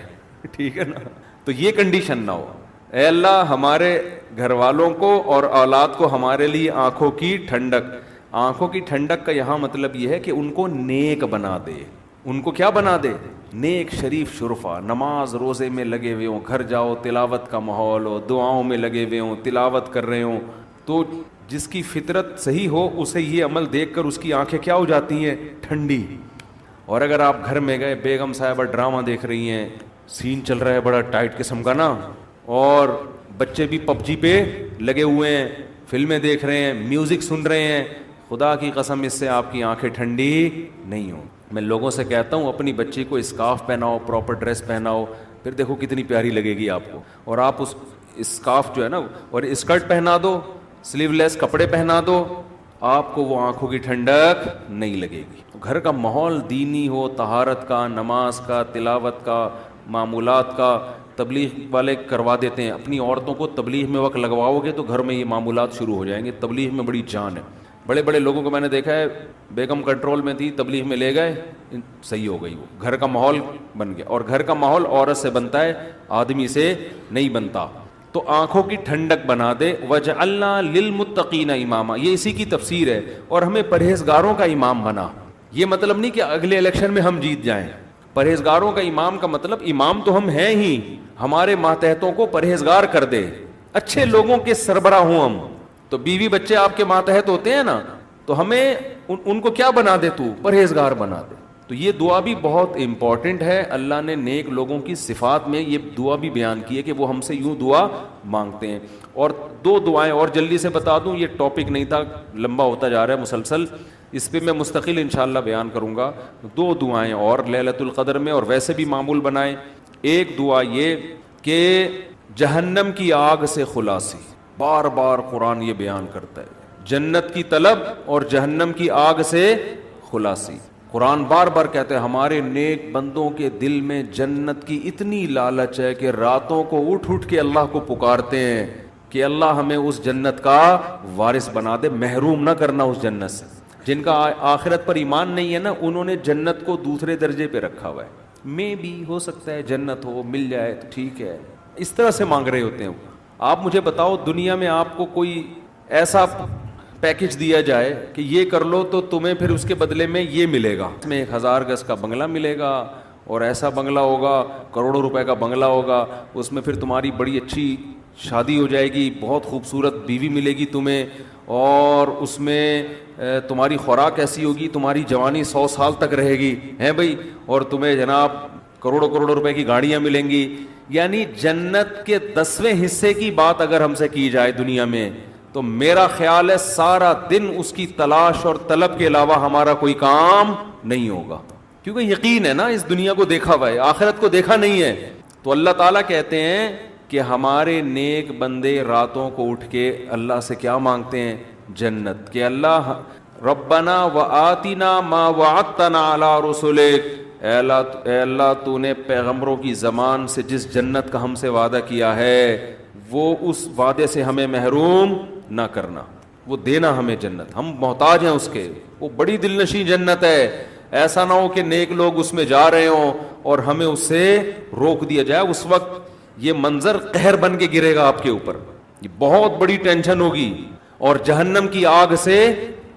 ٹھیک ہے نا. تو یہ کنڈیشن نہ ہو. اے اللہ ہمارے گھر والوں کو اور اولاد کو ہمارے لیے آنکھوں کی ٹھنڈک. آنکھوں کی ٹھنڈک کا یہاں مطلب یہ ہے کہ ان کو نیک بنا دے. ان کو کیا بنا دے؟ نیک, شریف, شرفا, نماز روزے میں لگے ہوئے ہوں, گھر جاؤ تلاوت کا ماحول ہو, دعاؤں میں لگے ہوئے ہوں, تلاوت کر رہے ہوں. تو جس کی فطرت صحیح ہو اسے یہ عمل دیکھ کر اس کی آنکھیں کیا ہو جاتی ہیں؟ ٹھنڈی. اور اگر آپ گھر میں گئے, بیگم صاحبہ ڈرامہ دیکھ رہی ہیں, سین چل رہا ہے بڑا ٹائٹ قسم کا نا, اور بچے بھی پب جی پہ لگے ہوئے ہیں, فلمیں دیکھ رہے ہیں, میوزک سن رہے ہیں, خدا کی قسم اس سے آپ کی آنکھیں ٹھنڈی نہیں ہوں. میں لوگوں سے کہتا ہوں اپنی بچی کو اسکارف پہناؤ, پراپر ڈریس پہناؤ, پھر دیکھو کتنی پیاری لگے گی آپ کو. اور آپ اس اسکارف جو ہے نا اور اسکرٹ پہنا دو, سلیو لیس کپڑے پہنا دو, آپ کو وہ آنکھوں کی ٹھنڈک نہیں لگے گی. گھر کا ماحول دینی ہو, طہارت کا, نماز کا, تلاوت کا, معمولات کا. تبلیغ والے کروا دیتے ہیں, اپنی عورتوں کو تبلیغ میں وقت لگواؤ گے تو گھر میں یہ معمولات شروع ہو جائیں گے. تبلیغ میں بڑی جان ہے. بڑے بڑے لوگوں کو میں نے دیکھا ہے, بیگم کنٹرول میں تھی, تبلیغ میں لے گئے, صحیح ہو گئی, وہ گھر کا ماحول بن گیا. اور گھر کا ماحول عورت سے بنتا ہے, آدمی سے نہیں بنتا. تو آنکھوں کی ٹھنڈک بنا دے. وَجْعَلْنَا لِلْمُتَّقِينَ إِمَامًا, یہ اسی کی تفسیر ہے. اور ہمیں پرہیزگاروں کا امام بنا. یہ مطلب نہیں کہ اگلے الیکشن میں ہم جیت جائیں. پرہیزگاروں کا امام کا مطلب امام تو ہم ہیں ہی, ہمارے ماتحتوں کو پرہیزگار کر دے, اچھے لوگوں کے سربراہ ہوں ہم. تو بیوی بچے آپ کے ماتحت ہوتے ہیں نا, تو ہمیں ان کو کیا بنا دے, تو پرہیزگار بنا دے. تو یہ دعا بھی بہت امپورٹنٹ ہے. اللہ نے نیک لوگوں کی صفات میں یہ دعا بھی بیان کی ہے کہ وہ ہم سے یوں دعا مانگتے ہیں. اور دو دعائیں اور جلدی سے بتا دوں, یہ ٹاپک نہیں تھا, لمبا ہوتا جا رہا ہے مسلسل, اس پہ میں مستقل انشاءاللہ بیان کروں گا. دو دعائیں اور لیلۃ القدر میں, اور ویسے بھی معمول بنائیں. ایک دعا یہ کہ جہنم کی آگ سے خلاصی, بار بار قرآن یہ بیان کرتا ہے, جنت کی طلب اور جہنم کی آگ سے خلاصی. قرآن بار بار کہتے ہیں ہمارے نیک بندوں کے دل میں جنت کی اتنی لالچ ہے کہ راتوں کو اٹھ اٹھ کے اللہ کو پکارتے ہیں کہ اللہ ہمیں اس جنت کا وارث بنا دے, محروم نہ کرنا اس جنت سے. جن کا آخرت پر ایمان نہیں ہے نا, انہوں نے جنت کو دوسرے درجے پہ رکھا ہوا ہے. میں بھی ہو سکتا ہے جنت ہو, مل جائے تو ٹھیک ہے, اس طرح سے مانگ رہے ہوتے ہیں. آپ مجھے بتاؤ, دنیا میں آپ کو کوئی ایسا پیکج دیا جائے کہ یہ کر لو تو تمہیں پھر اس کے بدلے میں یہ ملے گا, اس میں 1000 گز کا بنگلہ ملے گا, اور ایسا بنگلہ ہوگا, کروڑوں روپے کا بنگلہ ہوگا, اس میں پھر تمہاری بڑی اچھی شادی ہو جائے گی, بہت خوبصورت بیوی ملے گی تمہیں, اور اس میں تمہاری خوراک ایسی ہوگی, تمہاری جوانی 100 سال تک رہے گی, ہیں بھائی, اور تمہیں جناب کروڑوں کروڑوں روپے کی گاڑیاں ملیں گی. یعنی جنت کے 10ویں حصے کی بات اگر ہم سے کی جائے دنیا میں, تو میرا خیال ہے سارا دن اس کی تلاش اور طلب کے علاوہ ہمارا کوئی کام نہیں ہوگا, کیونکہ یقین ہے نا, اس دنیا کو دیکھا ہوا ہے, آخرت کو دیکھا نہیں ہے. تو اللہ تعالیٰ کہتے ہیں کہ ہمارے نیک بندے راتوں کو اٹھ کے اللہ سے کیا مانگتے ہیں؟ جنت. کہ اللہ ربنا وآتنا ما وعدتنا علی رسولک, اے اللہ تو نے پیغمبروں کی زبان سے جس جنت کا ہم سے وعدہ کیا ہے وہ اس وعدے سے ہمیں محروم نہ کرنا, وہ دینا ہمیں جنت, ہم محتاج ہیں اس کے. وہ بڑی دل نشیں جنت ہے, ایسا نہ ہو کہ نیک لوگ اس میں جا رہے ہوں اور ہمیں اس سے روک دیا جائے. اس وقت یہ منظر قہر بن کے گرے گا آپ کے اوپر, یہ بہت بڑی ٹینشن ہوگی. اور جہنم کی آگ سے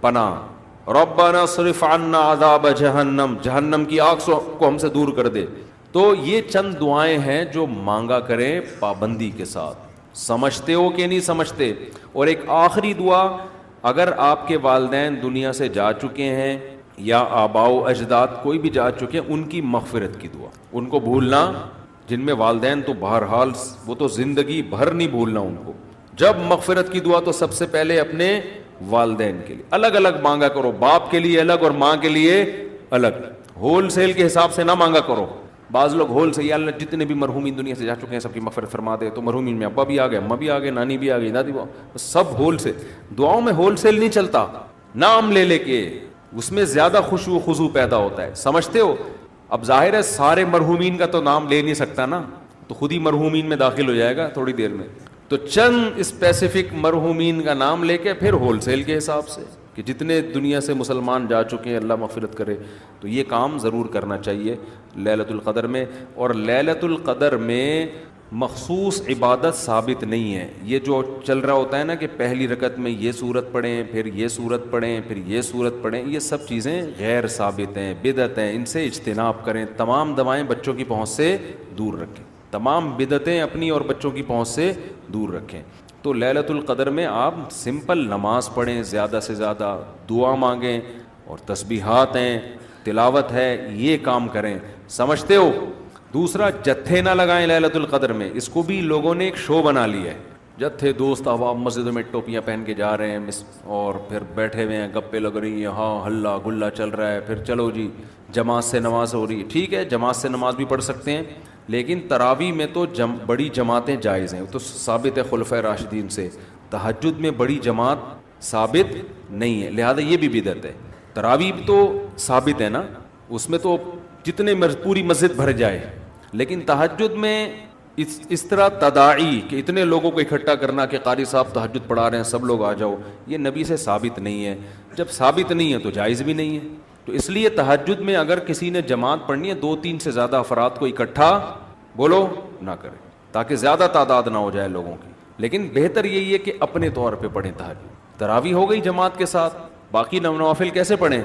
پناہ, ربنا صرف عنا عذاب جہنم, جہنم کی آگ کو ہم سے دور کر دے. تو یہ چند دعائیں ہیں جو مانگا کریں پابندی کے ساتھ. سمجھتے ہو کہ نہیں سمجھتے؟ اور ایک آخری دعا, اگر آپ کے والدین دنیا سے جا چکے ہیں یا آباء و اجداد کوئی بھی جا چکے ہیں, ان کی مغفرت کی دعا. ان کو بھولنا, جن میں والدین تو بہرحال وہ تو زندگی بھر نہیں بھولنا ان کو. جب مغفرت کی دعا تو سب سے پہلے اپنے والدین کے لیے الگ الگ مانگا کرو, باپ کے لیے الگ اور ماں کے لیے الگ. ہول سیل کے حساب سے نہ مانگا کرو. بعض لوگ ہول سے, یا اللہ جتنے بھی مرحومین دنیا سے جا چکے ہیں سب کی مغفرت فرما دے. تو مرحومین میں ابا بھی آ گئے, اماں بھی آ گئے, نانی بھی آ گئی, دادی بھی, سب ہول سے. دعاؤں میں ہول سیل نہیں چلتا, نام لے لے کے اس میں زیادہ خشوع و خضوع پیدا ہوتا ہے. سمجھتے ہو؟ اب ظاہر ہے سارے مرحومین کا تو نام لے نہیں سکتا نا, تو خود ہی مرحومین میں داخل ہو جائے گا تھوڑی دیر میں. تو چند اسپیسیفک مرحومین کا نام لے کے پھر ہول سیل کے حساب سے کہ جتنے دنیا سے مسلمان جا چکے ہیں اللہ مغفرت کرے. تو یہ کام ضرور کرنا چاہیے لیلۃ القدر میں. اور لیلۃ القدر میں مخصوص عبادت ثابت نہیں ہے. یہ جو چل رہا ہوتا ہے نا کہ پہلی رکعت میں یہ سورت پڑھیں, پھر یہ سورت پڑھیں, پھر یہ سورت پڑھیں, یہ سب چیزیں غیر ثابت ہیں, بدعت ہیں. ان سے اجتناب کریں. تمام دوائیں بچوں کی پہنچ سے دور رکھیں, تمام بدعتیں اپنی اور بچوں کی پہنچ سے دور رکھیں. تو لیلۃ القدر میں آپ سمپل نماز پڑھیں, زیادہ سے زیادہ دعا مانگیں, اور تسبیحات ہیں, تلاوت ہے, یہ کام کریں. سمجھتے ہو؟ دوسرا, جتھے نہ لگائیں لیلۃ القدر میں. اس کو بھی لوگوں نے ایک شو بنا لیا ہے. جتھے دوست احباب مسجدوں میں ٹوپیاں پہن کے جا رہے ہیں اور پھر بیٹھے ہوئے ہیں, گپے لگ رہی ہیں, ہاں ہلا گلا چل رہا ہے, پھر چلو جی جماعت سے نماز ہو رہی ہے. ٹھیک ہے, جماعت سے نماز بھی پڑھ سکتے ہیں, لیکن تراویح میں تو بڑی جماعتیں جائز ہیں, تو ثابت ہے خلفائے راشدین سے. تہجد میں بڑی جماعت ثابت نہیں ہے, لہذا یہ بھی بدعت ہے. تراویح تو ثابت ہے نا, اس میں تو جتنے پوری مسجد بھر جائے, لیکن تہجد میں اس طرح تداعی کہ اتنے لوگوں کو اکٹھا کرنا کہ قاری صاحب تہجد پڑھا رہے ہیں سب لوگ آ جاؤ, یہ نبی سے ثابت نہیں ہے. جب ثابت نہیں ہے تو جائز بھی نہیں ہے. تو اس لیے تہجد میں اگر کسی نے جماعت پڑھنی ہے 2-3 سے زیادہ افراد کو اکٹھا بولو نہ کرے, تاکہ زیادہ تعداد نہ ہو جائے لوگوں کی. لیکن بہتر یہی ہے کہ اپنے طور پہ پڑھیں تہجد. تراویح ہو گئی جماعت کے ساتھ, باقی نوافل کیسے پڑھیں؟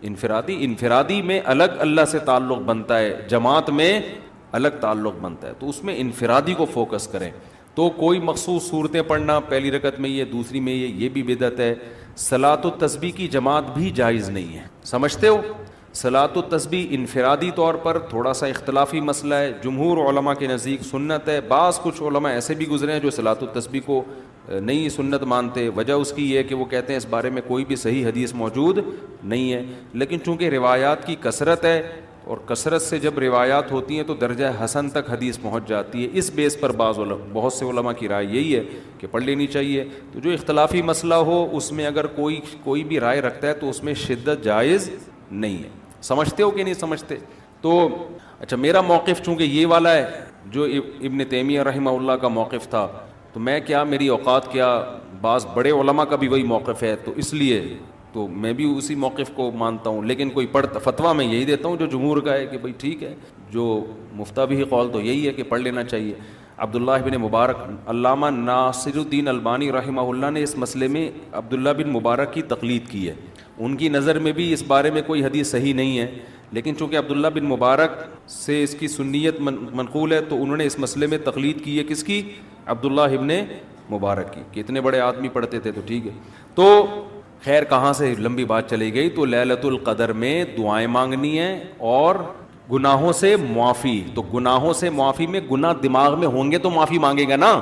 انفرادی میں الگ اللہ سے تعلق بنتا ہے, جماعت میں الگ تعلق بنتا ہے, تو اس میں انفرادی کو فوکس کریں. تو کوئی مخصوص صورتیں پڑھنا, پہلی رکعت میں یہ, دوسری میں یہ بھی بدعت ہے. صلاۃ التسبیح کی جماعت بھی جائز نہیں ہے. سمجھتے ہو؟ صلاۃ التسبیح انفرادی طور پر تھوڑا سا اختلافی مسئلہ ہے. جمہور علماء کے نزدیک سنت ہے. بعض کچھ علماء ایسے بھی گزرے ہیں جو صلاۃ التسبیح کو نہیں سنت مانتے. وجہ اس کی یہ ہے کہ وہ کہتے ہیں اس بارے میں کوئی بھی صحیح حدیث موجود نہیں ہے. لیکن چونکہ روایات کی کثرت ہے, اور کثرت سے جب روایات ہوتی ہیں تو درجہ حسن تک حدیث پہنچ جاتی ہے, اس بیس پر بہت سے علماء کی رائے یہی ہے کہ پڑھ لینی چاہیے. تو جو اختلافی مسئلہ ہو اس میں اگر کوئی بھی رائے رکھتا ہے تو اس میں شدت جائز نہیں ہے. سمجھتے ہو کہ نہیں سمجھتے؟ تو اچھا, میرا موقف چونکہ یہ والا ہے جو ابن تیمیہ رحمہ اللہ کا موقف تھا, تو میں کیا, میری اوقات کیا, بعض بڑے علماء کا بھی وہی موقف ہے, تو اس لیے تو میں بھی اسی موقف کو مانتا ہوں. لیکن کوئی فتویٰ میں یہی دیتا ہوں جو جمہور کا ہے کہ بھئی ٹھیک ہے, جو مفتہ بھی قول تو یہی ہے کہ پڑھ لینا چاہیے. عبداللہ بن مبارک, علامہ ناصر الدین البانی رحمہ اللہ نے اس مسئلے میں عبداللہ بن مبارک کی تقلید کی ہے. ان کی نظر میں بھی اس بارے میں کوئی حدیث صحیح نہیں ہے, لیکن چونکہ عبداللہ بن مبارک سے اس کی سنیت منقول ہے تو انہوں نے اس مسئلے میں تقلید کی ہے. کس کی؟ عبداللہ ابن مبارک کی, کہ اتنے بڑے آدمی پڑھتے تھے تو ٹھیک ہے. تو خیر کہاں سے لمبی بات چلی گئی. تو لیلۃ القدر میں دعائیں مانگنی ہیں اور گناہوں سے معافی. تو گناہوں سے معافی میں, گناہ دماغ میں ہوں گے تو معافی مانگے گا نا,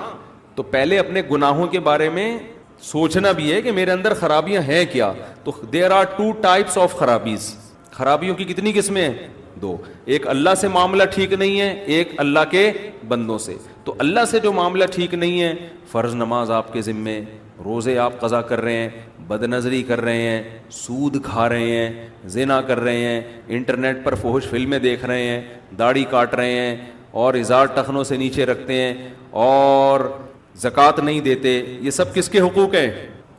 تو پہلے اپنے گناہوں کے بارے میں سوچنا بھی ہے کہ میرے اندر خرابیاں ہیں کیا. تو دیر آر 2 types آف خرابیز. خرابیوں کی کتنی قسمیں ہیں؟ 2. ایک اللہ سے معاملہ ٹھیک نہیں ہے, ایک اللہ کے بندوں سے. تو اللہ سے جو معاملہ ٹھیک نہیں ہے, فرض نماز آپ کے ذمے, روزے آپ قضا کر رہے ہیں, بد نظری کر رہے ہیں, سود کھا رہے ہیں, زنا کر رہے ہیں, انٹرنیٹ پر فحش فلمیں دیکھ رہے ہیں, داڑھی کاٹ رہے ہیں اور ازار ٹخنوں سے نیچے رکھتے ہیں, اور زکوٰۃ نہیں دیتے, یہ سب کس کے حقوق ہیں؟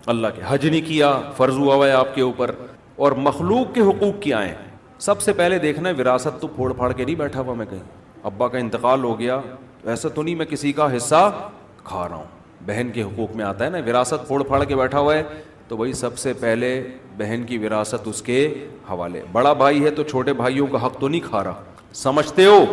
اللہ کے. حج نہیں کیا, فرض ہوا ہوا ہے آپ کے اوپر. اور مخلوق کے حقوق کیا ہیں؟ سب سے پہلے دیکھنا ہے, وراثت تو پھوڑ پھاڑ کے نہیں بیٹھا ہوا میں کہیں. ابا کا انتقال ہو گیا ایسا تو نہیں میں کسی کا حصہ کھا رہا ہوں. بہن کے حقوق میں آتا ہے نا, وراثت پھوڑ پھاڑ کے بیٹھا ہوا ہے تو بھائی سب سے پہلے بہن کی وراثت اس کے حوالے. بڑا بھائی ہے تو چھوٹے بھائیوں کا حق تو نہیں کھا رہا, سمجھتے ہو؟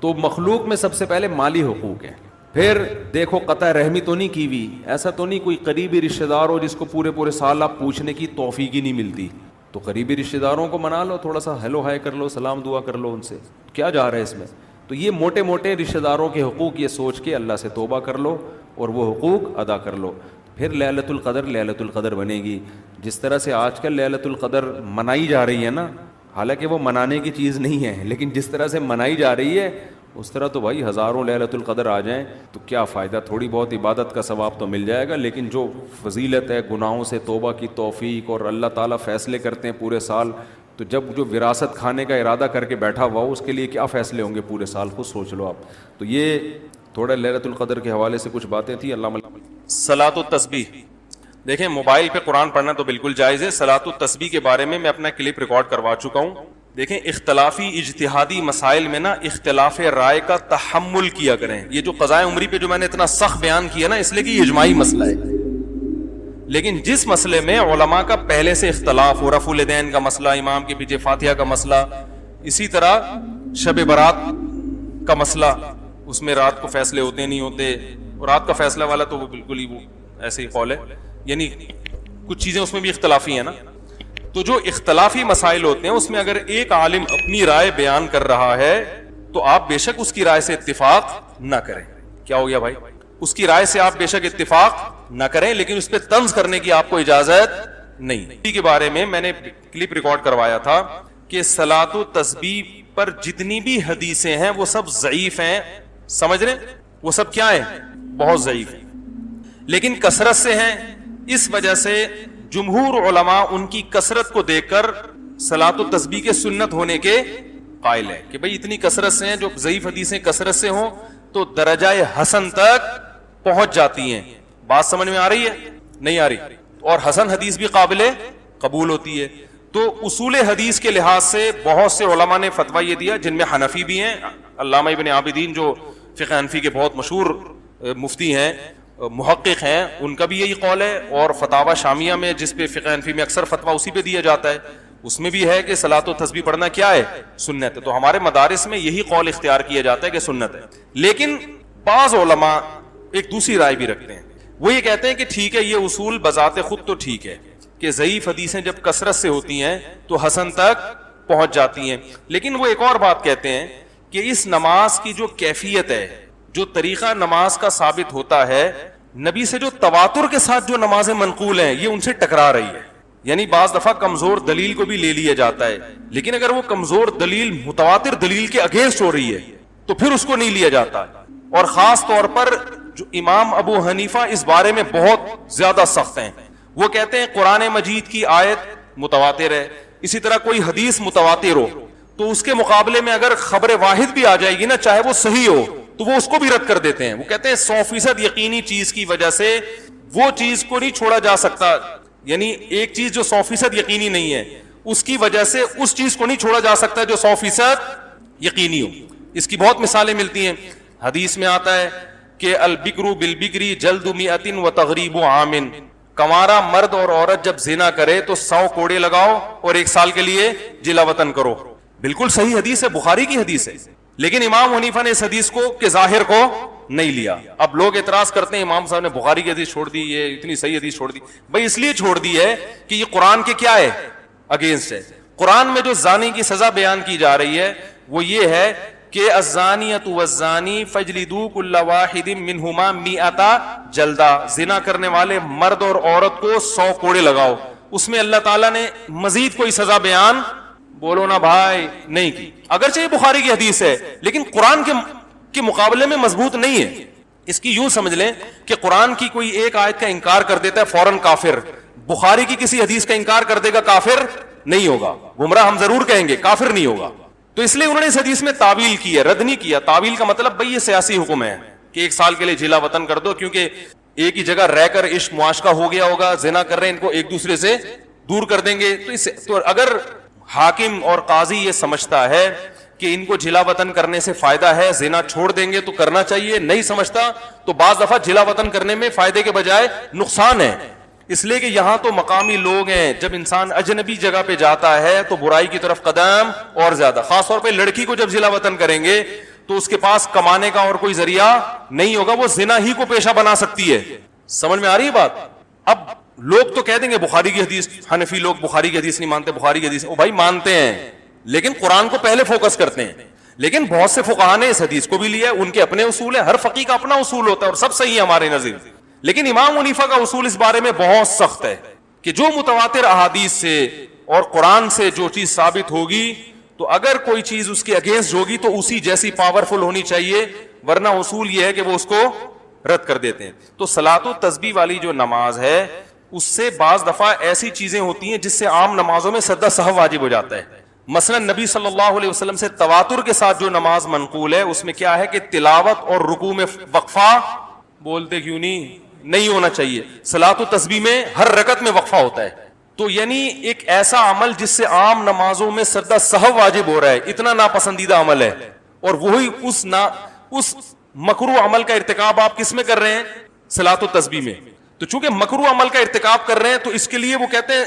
تو مخلوق میں سب سے پہلے مالی حقوق ہیں. پھر دیکھو قطع رحمی تو نہیں کی ہوئی, ایسا تو نہیں کوئی قریبی رشتہ دار ہو جس کو پورے سال آپ پوچھنے کی توفیق ہی نہیں ملتی, تو قریبی رشتہ داروں کو منا لو, تھوڑا سا ہیلو ہائے کر لو, سلام دعا کر لو ان سے, کیا جا رہا ہے اس میں. تو یہ موٹے موٹے رشتہ داروں کے حقوق یہ سوچ کے اللہ سے توبہ کر لو اور وہ حقوق ادا کر لو. پھر لیلۃ القدر بنے گی. جس طرح سے آج کل لیلۃ القدر منائی جا رہی ہے نا, حالانکہ وہ منانے کی چیز نہیں ہے, لیکن جس طرح سے منائی جا رہی ہے اس طرح تو بھائی ہزاروں لیلۃ القدر آ جائیں تو کیا فائدہ, تھوڑی بہت عبادت کا ثواب تو مل جائے گا, لیکن جو فضیلت ہے, گناہوں سے توبہ کی توفیق, اور اللہ تعالیٰ فیصلے کرتے ہیں پورے سال, تو جب جو وراثت کھانے کا ارادہ کر کے بیٹھا ہوا ہو اس کے لیے کیا فیصلے ہوں گے پورے سال, خود سوچ لو آپ. تو یہ تھوڑا لیلۃ القدر کے حوالے سے کچھ باتیں تھیں. صلاۃ التسبیح. دیکھیں موبائل پہ قرآن پڑھنا تو بالکل جائز ہے. صلاۃ التسبیح کے بارے میں اپنا کلپ ریکارڈ کروا چکا ہوں. دیکھیں اختلافی اجتہادی مسائل میں نا اختلاف رائے کا تحمل کیا کریں. یہ جو قضاء عمری پہ جو میں نے اتنا سخت بیان کیا نا, اس لیے کہ یہ اجماعی مسئلہ ہے, لیکن جس مسئلے میں علماء کا پہلے سے اختلاف ہو, رفع الیدین کا مسئلہ, امام کے پیچھے فاتحہ کا مسئلہ, اسی طرح شب برات کا مسئلہ, اس میں رات کو فیصلے ہوتے نہیں ہوتے, اور رات کا فیصلہ والا تو وہ بالکل ہی وہ ایسے ہی قول ہے, یعنی کچھ چیزیں اس میں بھی اختلافی ہیں نا. تو جو اختلافی مسائل ہوتے ہیں اس میں اگر ایک عالم اپنی رائے بیان کر رہا ہے تو آپ بے شک اس کی رائے سے اتفاق نہ کریں. کیا ہو گیا بھائی؟ اس کی رائے سے آپ بے شک اتفاق نہ کریں, لیکن اس پہ طنز کرنے کی آپ کو اجازت نہیں. کے بارے میں نے کلپ ریکارڈ کروایا تھا کہ صلاۃ و تسبیح پر جتنی بھی حدیثیں ہیں وہ سب ضعیف ہیں. سمجھ رہے ہیں؟ وہ سب کیا ہیں؟ بہت ضعیف ہیں, لیکن کثرت سے ہیں. اس وجہ سے جمہور علماء ان کی کثرت کو دیکھ کر صلاۃ و تسبیح کے سنت ہونے کے قائل ہے کہ بھئی اتنی کثرت سے ہیں, جو ضعیف حدیثیں کثرت سے ہوں تو درجہ حسن تک پہنچ جاتی ہیں. بات سمجھ میں آ رہی ہے؟ نہیں آ رہی؟ اور حسن حدیث بھی قابل قبول ہوتی ہے. تو اصول حدیث کے لحاظ سے بہت سے علماء نے فتویٰ یہ دیا, جن میں حنفی بھی ہیں. علامہ ابن عابدین جو فقہ حنفی کے بہت مشہور مفتی ہیں, محقق ہیں, ان کا بھی یہی قول ہے. اور فتاوی شامیہ میں جس پہ فقہ حنفی میں اکثر فتویٰ اسی پہ دیا جاتا ہے, اس میں بھی ہے کہ صلاۃ و تسبیح پڑھنا کیا ہے؟ سنت ہے. تو ہمارے مدارس میں یہی قول اختیار کیا جاتا ہے کہ سنت ہے. لیکن بعض علماء ایک دوسری رائے بھی رکھتے ہیں. وہ یہ کہتے ہیں کہ ٹھیک ہے, یہ اصول بذات خود تو ٹھیک ہے کہ ضعیف حدیثیں جب کثرت سے ہوتی ہیں تو حسن تک پہنچ جاتی ہیں, لیکن وہ ایک اور بات کہتے ہیں کہ اس نماز کی جو کیفیت ہے, جو طریقہ نماز کا ثابت ہوتا ہے, نبی سے جو تواتر کے ساتھ جو نمازیں منقول ہیں یہ ان سے ٹکرا رہی ہے. یعنی بعض دفعہ کمزور دلیل کو بھی لے لیا جاتا ہے, لیکن اگر وہ کمزور دلیل متواتر دلیل کے اگینسٹ ہو رہی ہے تو پھر اس کو نہیں لیا جاتا. اور خاص طور پر جو امام ابو حنیفہ اس بارے میں بہت زیادہ سخت ہیں. وہ کہتے ہیں قرآن مجید کی آیت متواتر ہے, اسی طرح کوئی حدیث متواتر ہو تو اس کے مقابلے میں اگر خبر واحد بھی آ جائے گی نا, چاہے وہ صحیح ہو, تو وہ اس کو بھی رد کر دیتے ہیں. وہ کہتے ہیں 100% یقینی چیز کی وجہ سے وہ چیز کو نہیں چھوڑا جا سکتا. یعنی ایک چیز جو 100% یقینی نہیں ہے, اس کی وجہ سے اس چیز کو نہیں چھوڑا جا سکتا جو 100% یقینی ہو. اس کی بہت مثالیں ملتی ہیں. حدیث میں آتا ہے کہ البکر بالبکری جلد 100 و تغریب عام, کنوارا مرد اور عورت جب زنا کرے تو 100 کوڑے لگاؤ اور 1 سال کے لیے جلا وطن کرو. بالکل صحیح حدیث ہے, بخاری کی حدیث ہے. لیکن امام حنیفہ نے اس حدیث کو کے ظاہر کو نہیں لیا. اب لوگ اعتراض کرتے ہیں امام صاحب نے بخاری کی حدیث چھوڑ دی, یہ اتنی صحیح حدیث چھوڑ دی. بھائی اس لیے چھوڑ دی ہے کہ یہ قرآن کے کیا ہے؟ اگینسٹ ہے. قرآن میں جو زانی کی سزا بیان کی جا رہی ہے وہ یہ ہے کہ الزانیۃ والزانی فاجلدوا کل واحد منہما 100 جلدہ, زنا کرنے والے مرد اور عورت کو 100 کوڑے لگاؤ. اس میں اللہ تعالیٰ نے مزید کوئی سزا بیان بولو نا بھائی نہیں کی. اگرچہ یہ بخاری کی حدیث ہے لیکن قرآن کے مقابلے میں مضبوط نہیں ہے. اس کی یوں سمجھ لیں کہ قرآن کی کوئی ایک آیت کا انکار کر دیتا ہے فوراً کافر, بخاری کی کسی حدیث کا انکار کر دے گا کافر نہیں ہوگا. گمراہ ہم ضرور کہیں گے, کافر نہیں ہوگا. تو اس لیے انہوں نے اس حدیث میں تعویل کی ہے, رد نہیں کیا. تعویل کا مطلب بھئی یہ سیاسی حکم ہے کہ 1 سال کے لیے جلا وطن کر دو, کیونکہ ایک ہی جگہ رہ کر عشق معاشقہ ہو گیا ہوگا, زنا کر رہے ہیں, ان کو ایک دوسرے سے دور کر دیں گے. تو اگر حاکم اور قاضی یہ سمجھتا ہے کہ ان کو جلا وطن کرنے سے فائدہ ہے, زنا چھوڑ دیں گے تو کرنا چاہیے, نہیں سمجھتا تو بعض دفعہ جلا وطن کرنے میں فائدے کے بجائے نقصان ہے. اس لیے کہ یہاں تو مقامی لوگ ہیں, جب انسان اجنبی جگہ پہ جاتا ہے تو برائی کی طرف قدم اور زیادہ, خاص طور پہ لڑکی کو جب جلا وطن کریں گے تو اس کے پاس کمانے کا اور کوئی ذریعہ نہیں ہوگا, وہ زنا ہی کو پیشہ بنا سکتی ہے. سمجھ میں آ رہی ہے بات؟ اب لوگ تو کہہ دیں گے بخاری کی حدیث, حنفی لوگ بخاری کی حدیث نہیں مانتے, بخاری کی حدیث, او بھائی مانتے ہیں لیکن قرآن کو پہلے فوکس کرتے ہیں. لیکن بہت سے فقہا نے اس حدیث کو بھی لیا, ان کے اپنے اصول ہیں, ہر فقی کا اپنا اصول ہوتا ہے اور سب صحیح ہے ہمارے نظر. لیکن امام حنیفہ کا اصول اس بارے میں بہت سخت ہے کہ جو متواتر احادیث سے اور قرآن سے جو چیز ثابت ہوگی تو اگر کوئی چیز اس کے اگینسٹ ہوگی تو اسی جیسی پاورفل ہونی چاہیے, ورنہ اصول یہ ہے کہ وہ اس کو رد کر دیتے ہیں. تو صلاۃ و تسبیح والی جو نماز ہے اس سے بعض دفعہ ایسی چیزیں ہوتی ہیں جس سے عام نمازوں میں سجدہ سہو واجب ہو جاتا ہے. مثلا نبی صلی اللہ علیہ وسلم سے تواتر کے ساتھ جو نماز منقول ہے اس میں کیا ہے کہ تلاوت اور رکوع میں وقفہ, بولتے کیوں نہیں ہونا چاہیے. صلاۃ و تسبیح میں ہر رکعت میں وقفہ ہوتا ہے. تو یعنی ایک ایسا عمل جس سے عام نمازوں میں سجدہ سہو واجب ہو رہا ہے, اتنا ناپسندیدہ عمل ہے, اور وہی اس مکروہ عمل کا ارتکاب آپ کس میں کر رہے ہیں؟ صلاۃ و تسبیح میں. تو چونکہ مکروہ عمل کا ارتکاب کر رہے ہیں تو اس کے لیے وہ کہتے ہیں,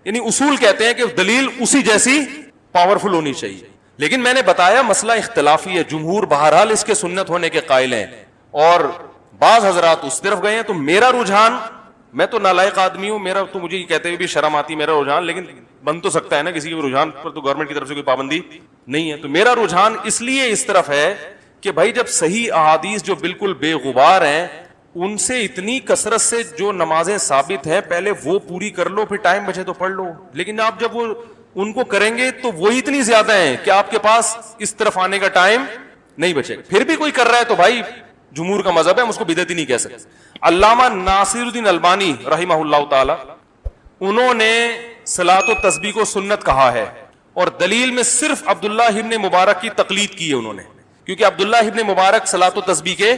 یعنی اصول کہتے ہیں کہ دلیل اسی جیسی پاورفل ہونی چاہیے. لیکن میں نے بتایا مسئلہ اختلافی ہے, جمہور بہرحال اس کے سنت ہونے کے قائل ہیں اور بعض حضرات اس طرف گئے ہیں. تو میرا رجحان, میں تو نالائق آدمی ہوں, میرا تو مجھے یہ کہتے ہوئے بھی شرم آتی میرا رجحان, لیکن بن تو سکتا ہے نا, کسی کے رجحان پر تو گورنمنٹ کی طرف سے کوئی پابندی نہیں ہے. تو میرا رجحان اس لیے اس طرف ہے کہ بھائی جب صحیح احادیث جو بالکل بے غبار ہیں ان سے اتنی کثرت سے جو نمازیں ثابت ہیں پہلے وہ پوری کر لو, پھر ٹائم بچے تو پڑھ لو. لیکن آپ جب وہ ان کو کریں گے تو وہی اتنی زیادہ ہیں کہ آپ کے پاس اس طرف آنے کا ٹائم نہیں بچے گا. پھر بھی کوئی کر رہا ہے تو بھائی جمہور کا مذہب ہے, ہم اس کو بدعتی نہیں کہہ سکتے. علامہ ناصر الدین البانی رحمہ اللہ تعالی, انہوں نے صلاۃ و تسبیح کو سنت کہا ہے اور دلیل میں صرف عبداللہ ابن مبارک کی تقلید کی ہے انہوں نے, کیونکہ عبداللہ ابن مبارک صلاۃ و تسبیح کے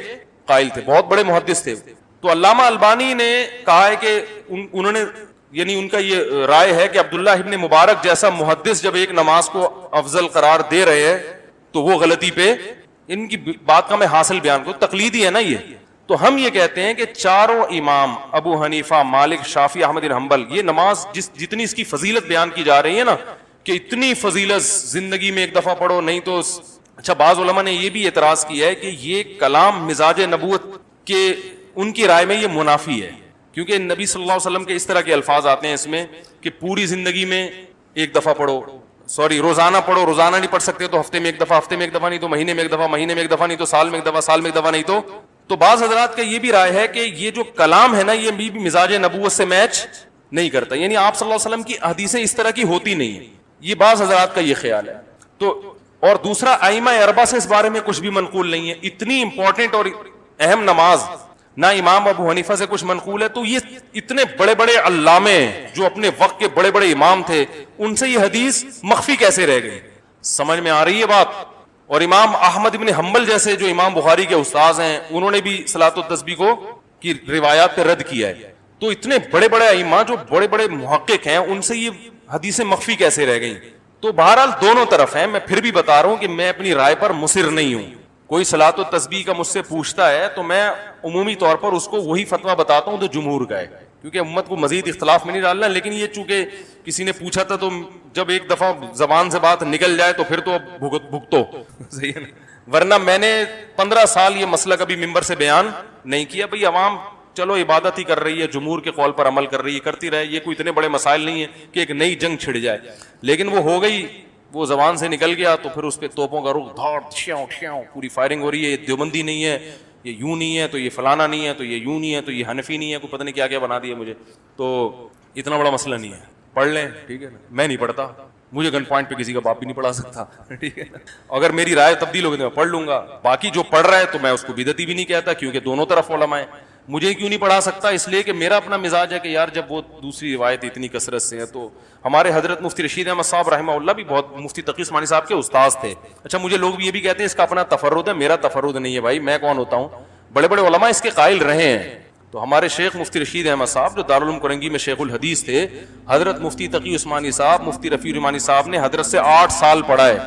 قائل تھے, بہت بڑے محدث تھے. تو علامہ البانی نے کہا ہے کہ انہوں نے, یعنی ان کا یہ رائے ہے کہ عبداللہ ابن مبارک جیسا محدث جب ایک نماز کو افضل قرار دے رہے ہیں تو وہ غلطی پہ, ان کی بات کا میں حاصل بیان کو, تقلیدی ہے نا یہ. تو ہم یہ کہتے ہیں کہ چاروں امام ابو حنیفہ, مالک, شافعی, احمد بن حنبل, یہ نماز جتنی اس کی فضیلت بیان کی جا رہی ہے نا کہ اتنی فضیلت زندگی میں ایک دفعہ پڑھو, نہیں تو اچھا بعض علماء نے یہ بھی اعتراض کیا ہے کہ یہ کلام مزاج نبوت کے, ان کی رائے میں یہ منافی ہے, کیونکہ نبی صلی اللہ علیہ وسلم کے اس طرح کے الفاظ آتے ہیں اس میں کہ پوری زندگی میں ایک دفعہ پڑھو, روزانہ پڑھو, روزانہ نہیں پڑھ سکتے تو ہفتے میں ایک دفعہ, ہفتے میں ایک دفعہ نہیں تو مہینے میں ایک دفعہ, مہینے میں ایک دفعہ نہیں تو سال میں ایک دفعہ, سال میں ایک دفعہ نہیں تو بعض حضرات کا یہ بھی رائے ہے کہ یہ جو کلام ہے نا یہ بھی مزاج نبوت سے میچ نہیں کرتا, یعنی آپ صلی اللہ علیہ وسلم کی حدیثیں اس طرح کی ہوتی نہیں ہیں, یہ بعض حضرات کا یہ خیال ہے. تو اور دوسرا ائمہ اربعہ سے اس بارے میں کچھ بھی منقول نہیں ہے. اتنی امپورٹنٹ اور اہم نماز نہ امام ابو حنیفہ سے کچھ منقول ہے, تو یہ اتنے بڑے بڑے علامے جو اپنے وقت کے بڑے بڑے امام تھے ان سے یہ حدیث مخفی کیسے رہ گئی؟ سمجھ میں آ رہی ہے بات؟ اور امام احمد بن حنبل جیسے جو امام بخاری کے استاذ ہیں انہوں نے بھی صلاۃ و تسبیح کو کی روایات پہ رد کیا ہے. تو اتنے بڑے بڑے ائمہ جو بڑے بڑے محقق ہیں ان سے یہ حدیثیں مخفی کیسے رہ گئیں؟ تو بہرحال دونوں طرف ہیں. میں پھر بھی بتا رہا ہوں کہ میں اپنی رائے پر مصر نہیں ہوں. کوئی صلاۃ و تسبیح کا مجھ سے پوچھتا ہے تو میں عمومی طور پر اس کو وہی فتویٰ بتاتا ہوں تو جمہور کا ہے, کیونکہ امت کو مزید اختلاف میں نہیں ڈالنا. لیکن یہ چونکہ کسی نے پوچھا تھا تو جب ایک دفعہ زبان سے بات نکل جائے تو پھر تو بھگتو, صحیح ہے نا, ورنہ میں نے 15 سال یہ مسئلہ کبھی ممبر سے بیان نہیں کیا. بھئی عوام چلو عبادت ہی کر رہی ہے, جمہور کے قول پر عمل کر رہی ہے, کرتی رہے, یہ کوئی اتنے بڑے مسائل نہیں ہے کہ ایک نئی جنگ چھڑ جائے. لیکن وہ ہو گئی, وہ زبان سے نکل گیا تو پھر اس پہ توپوں کا رخ دھاڑ ٹھیاؤ پوری فائرنگ ہو رہی ہے. یہ دیوبندی نہیں ہے, یہ یوں نہیں ہے, تو یہ فلانا نہیں ہے, تو یہ یوں نہیں ہے, تو یہ حنفی نہیں ہے, کوئی پتہ نہیں کیا کیا بنا دیا مجھے. تو اتنا بڑا مسئلہ نہیں ہے, پڑھ لیں, ٹھیک ہے نا. میں نہیں پڑھتا, مجھے گن پوائنٹ پہ کسی کا باپ بھی نہیں پڑھا سکتا, ٹھیک ہے. اگر میری رائے تبدیل ہوگی تو میں پڑھ لوں گا. باقی جو پڑھ رہا ہے تو میں اس کو بدعتی بھی نہیں کہتا, کیونکہ دونوں طرف علماء ہیں. مجھے کیوں نہیں پڑھا سکتا؟ اس لیے کہ میرا اپنا مزاج ہے کہ یار جب وہ دوسری روایت اتنی کثرت سے ہے. تو ہمارے حضرت مفتی رشید احمد صاحب رحمہ اللہ بھی بہت, مفتی تقی عثمانی صاحب کے استاذ تھے. اچھا مجھے لوگ یہ بھی کہتے ہیں اس کا اپنا تفرد ہے, میرا تفرد نہیں ہے بھائی, میں کون ہوتا ہوں؟ بڑے بڑے علماء اس کے قائل رہے ہیں. تو ہمارے شیخ مفتی رشید احمد صاحب جو دارالعلوم کرنگی میں شیخ الحدیث تھے, حضرت مفتی تقی عثمانی صاحب, مفتی رفیع رحمانی صاحب نے حضرت سے 8 سال پڑھا ہے.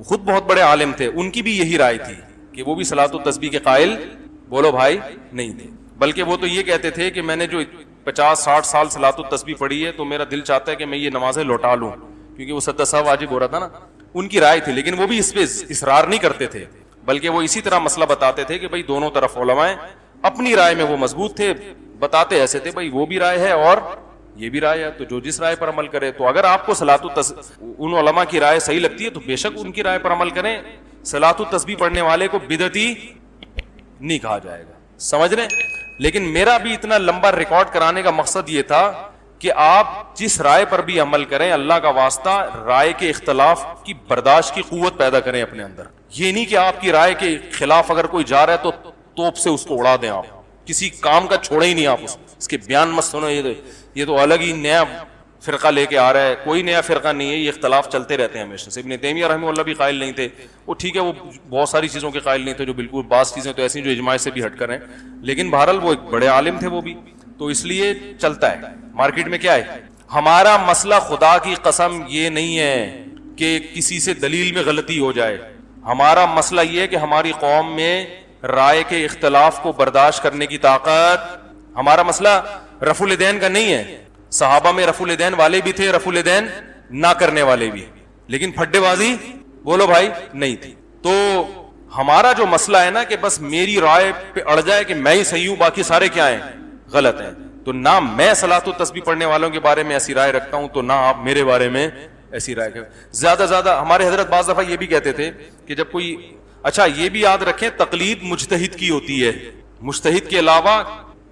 خود بہت بڑے عالم تھے, ان کی بھی یہی رائے تھی کہ وہ بھی صلاۃ التسبیح کے قائل بولو بھائی نہیں تھے, بلکہ وہ تو یہ کہتے تھے کہ میں نے جو 50-60 سال صلاۃ التسبیح پڑھی ہے تو میرا دل چاہتا ہے کہ میں یہ نمازیں لوٹا لوں, کیونکہ وہ 10 واجب ہو رہا تھا نا. ان کی رائے تھی, لیکن وہ بھی اس پہ اصرار نہیں کرتے تھے, بلکہ وہ اسی طرح مسئلہ بتاتے تھے کہ بھائی دونوں طرف علماء ہیں, اپنی رائے میں وہ مضبوط تھے, بتاتے ایسے تھے بھائی وہ بھی رائے ہے اور یہ بھی رائے ہے, تو جو جس رائے پر عمل کرے. تو اگر آپ کو ان علماء کی رائے صحیح لگتی ہے تو بے شک ان کی رائے پر عمل کریں. صلاۃ التسبیح پڑھنے والے کو بدعتی نہیں کہا جائے گا, سمجھ رہے. لیکن میرا بھی اتنا لمبا ریکارڈ کرانے کا مقصد یہ تھا کہ آپ جس رائے پر بھی عمل کریں, اللہ کا واسطہ رائے کے اختلاف کی برداشت کی قوت پیدا کریں اپنے اندر. یہ نہیں کہ آپ کی رائے کے خلاف اگر کوئی جا رہا ہے تو توپ سے اس کو اڑا دیں, آپ کسی کام کا چھوڑے ہی نہیں, آپ اس کے بیان مت سنو, یہ تو الگ ہی نیا فرقہ لے کے آ رہا ہے. کوئی نیا فرقہ نہیں ہے, یہ اختلاف چلتے رہتے ہیں ہمیشہ سے. ابن تیمیہ رحمہ اللہ بھی قائل نہیں تھے, وہ ٹھیک ہے وہ بہت ساری چیزوں کے قائل نہیں تھے, جو بالکل بعض چیزیں تو ایسی جو اجماع سے بھی ہٹ کر ہیں, لیکن بہرحال وہ ایک بڑے عالم تھے وہ بھی, تو اس لیے چلتا ہے. مارکیٹ میں کیا ہے, ہمارا مسئلہ خدا کی قسم یہ نہیں ہے کہ کسی سے دلیل میں غلطی ہو جائے. ہمارا مسئلہ یہ ہے کہ ہماری قوم میں رائے کے اختلاف کو برداشت کرنے کی طاقت. ہمارا مسئلہ رفع الیدین کا نہیں ہے. صحابہ میں رفع الیدین والے بھی تھے, رفع الیدین نہ کرنے والے بھی, لیکن پھڈے بازی بولو بھائی نہیں تھی. تو ہمارا جو مسئلہ ہے نا کہ بس میری رائے پہ اڑ جائے کہ میں ہی صحیح ہوں باقی سارے کیا ہیں غلط ہیں, تو نہ میں صلاۃ التسبیح پڑھنے والوں کے بارے میں ایسی رائے رکھتا ہوں, تو نہ آپ میرے بارے میں ایسی رائے کریں. زیادہ زیادہ ہمارے حضرت بعض دفعہ یہ بھی کہتے تھے کہ جب کوئی, اچھا یہ بھی یاد رکھیں تقلید مجتہد کی ہوتی ہے, مجتہد کے علاوہ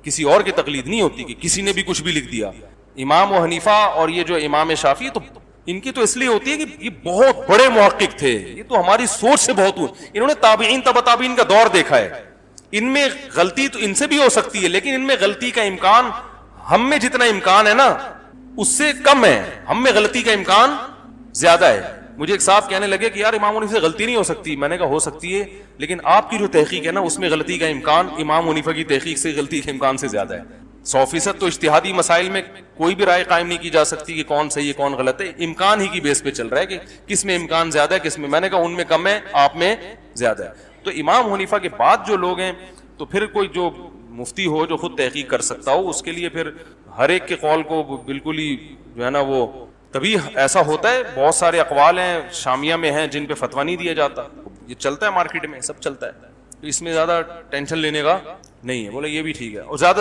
کسی اور کی تقلید نہیں ہوتی کہ کسی نے بھی کچھ بھی لکھ دیا. امام و حنیفہ اور یہ جو امام شافعی, تو ان کی تو اس لیے ہوتی ہے کہ یہ بہت بڑے محقق تھے, یہ تو ہماری سوچ سے بہت انہوں نے تابعین تبع تابعین کا دور دیکھا ہے. ان میں غلطی تو ان سے بھی ہو سکتی ہے, لیکن ان میں غلطی کا امکان ہم میں جتنا امکان ہے نا اس سے کم ہے, ہم میں غلطی کا امکان زیادہ ہے. مجھے ایک صاحب کہنے لگے کہ یار امام حنیفہ سے غلطی نہیں ہو سکتی. میں نے کہا ہو سکتی ہے, لیکن آپ کی جو تحقیق ہے نا اس میں غلطی کا امکان امام حنیفہ کی تحقیق سے غلطی کے امکان سے زیادہ ہے. 100% تو اجتہادی مسائل میں کوئی بھی رائے قائم نہیں کی جا سکتی کہ کون صحیح ہے کون غلط ہے, امکان ہی کی بیس پہ چل رہا ہے کہ کس میں امکان زیادہ ہے کس میں. نے کہا ان میں کم ہے, آپ میں زیادہ ہے. تو امام حنیفہ کے بعد جو لوگ ہیں, تو پھر کوئی جو مفتی ہو جو خود تحقیق کر سکتا ہو, اس کے لیے پھر ہر ایک کے قول کو بالکل ہی جو ہے نا وہ تبھی ایسا ہوتا ہے. بہت سارے اقوال ہیں شامیہ میں ہیں جن پہ فتویٰ نہیں دیا جاتا, یہ چلتا ہے مارکیٹ میں, سب چلتا ہے, تو اس میں زیادہ ٹینشن لینے کا نہیں ہے. بولے یہ بھی ٹھیک ہے, اور زیادہ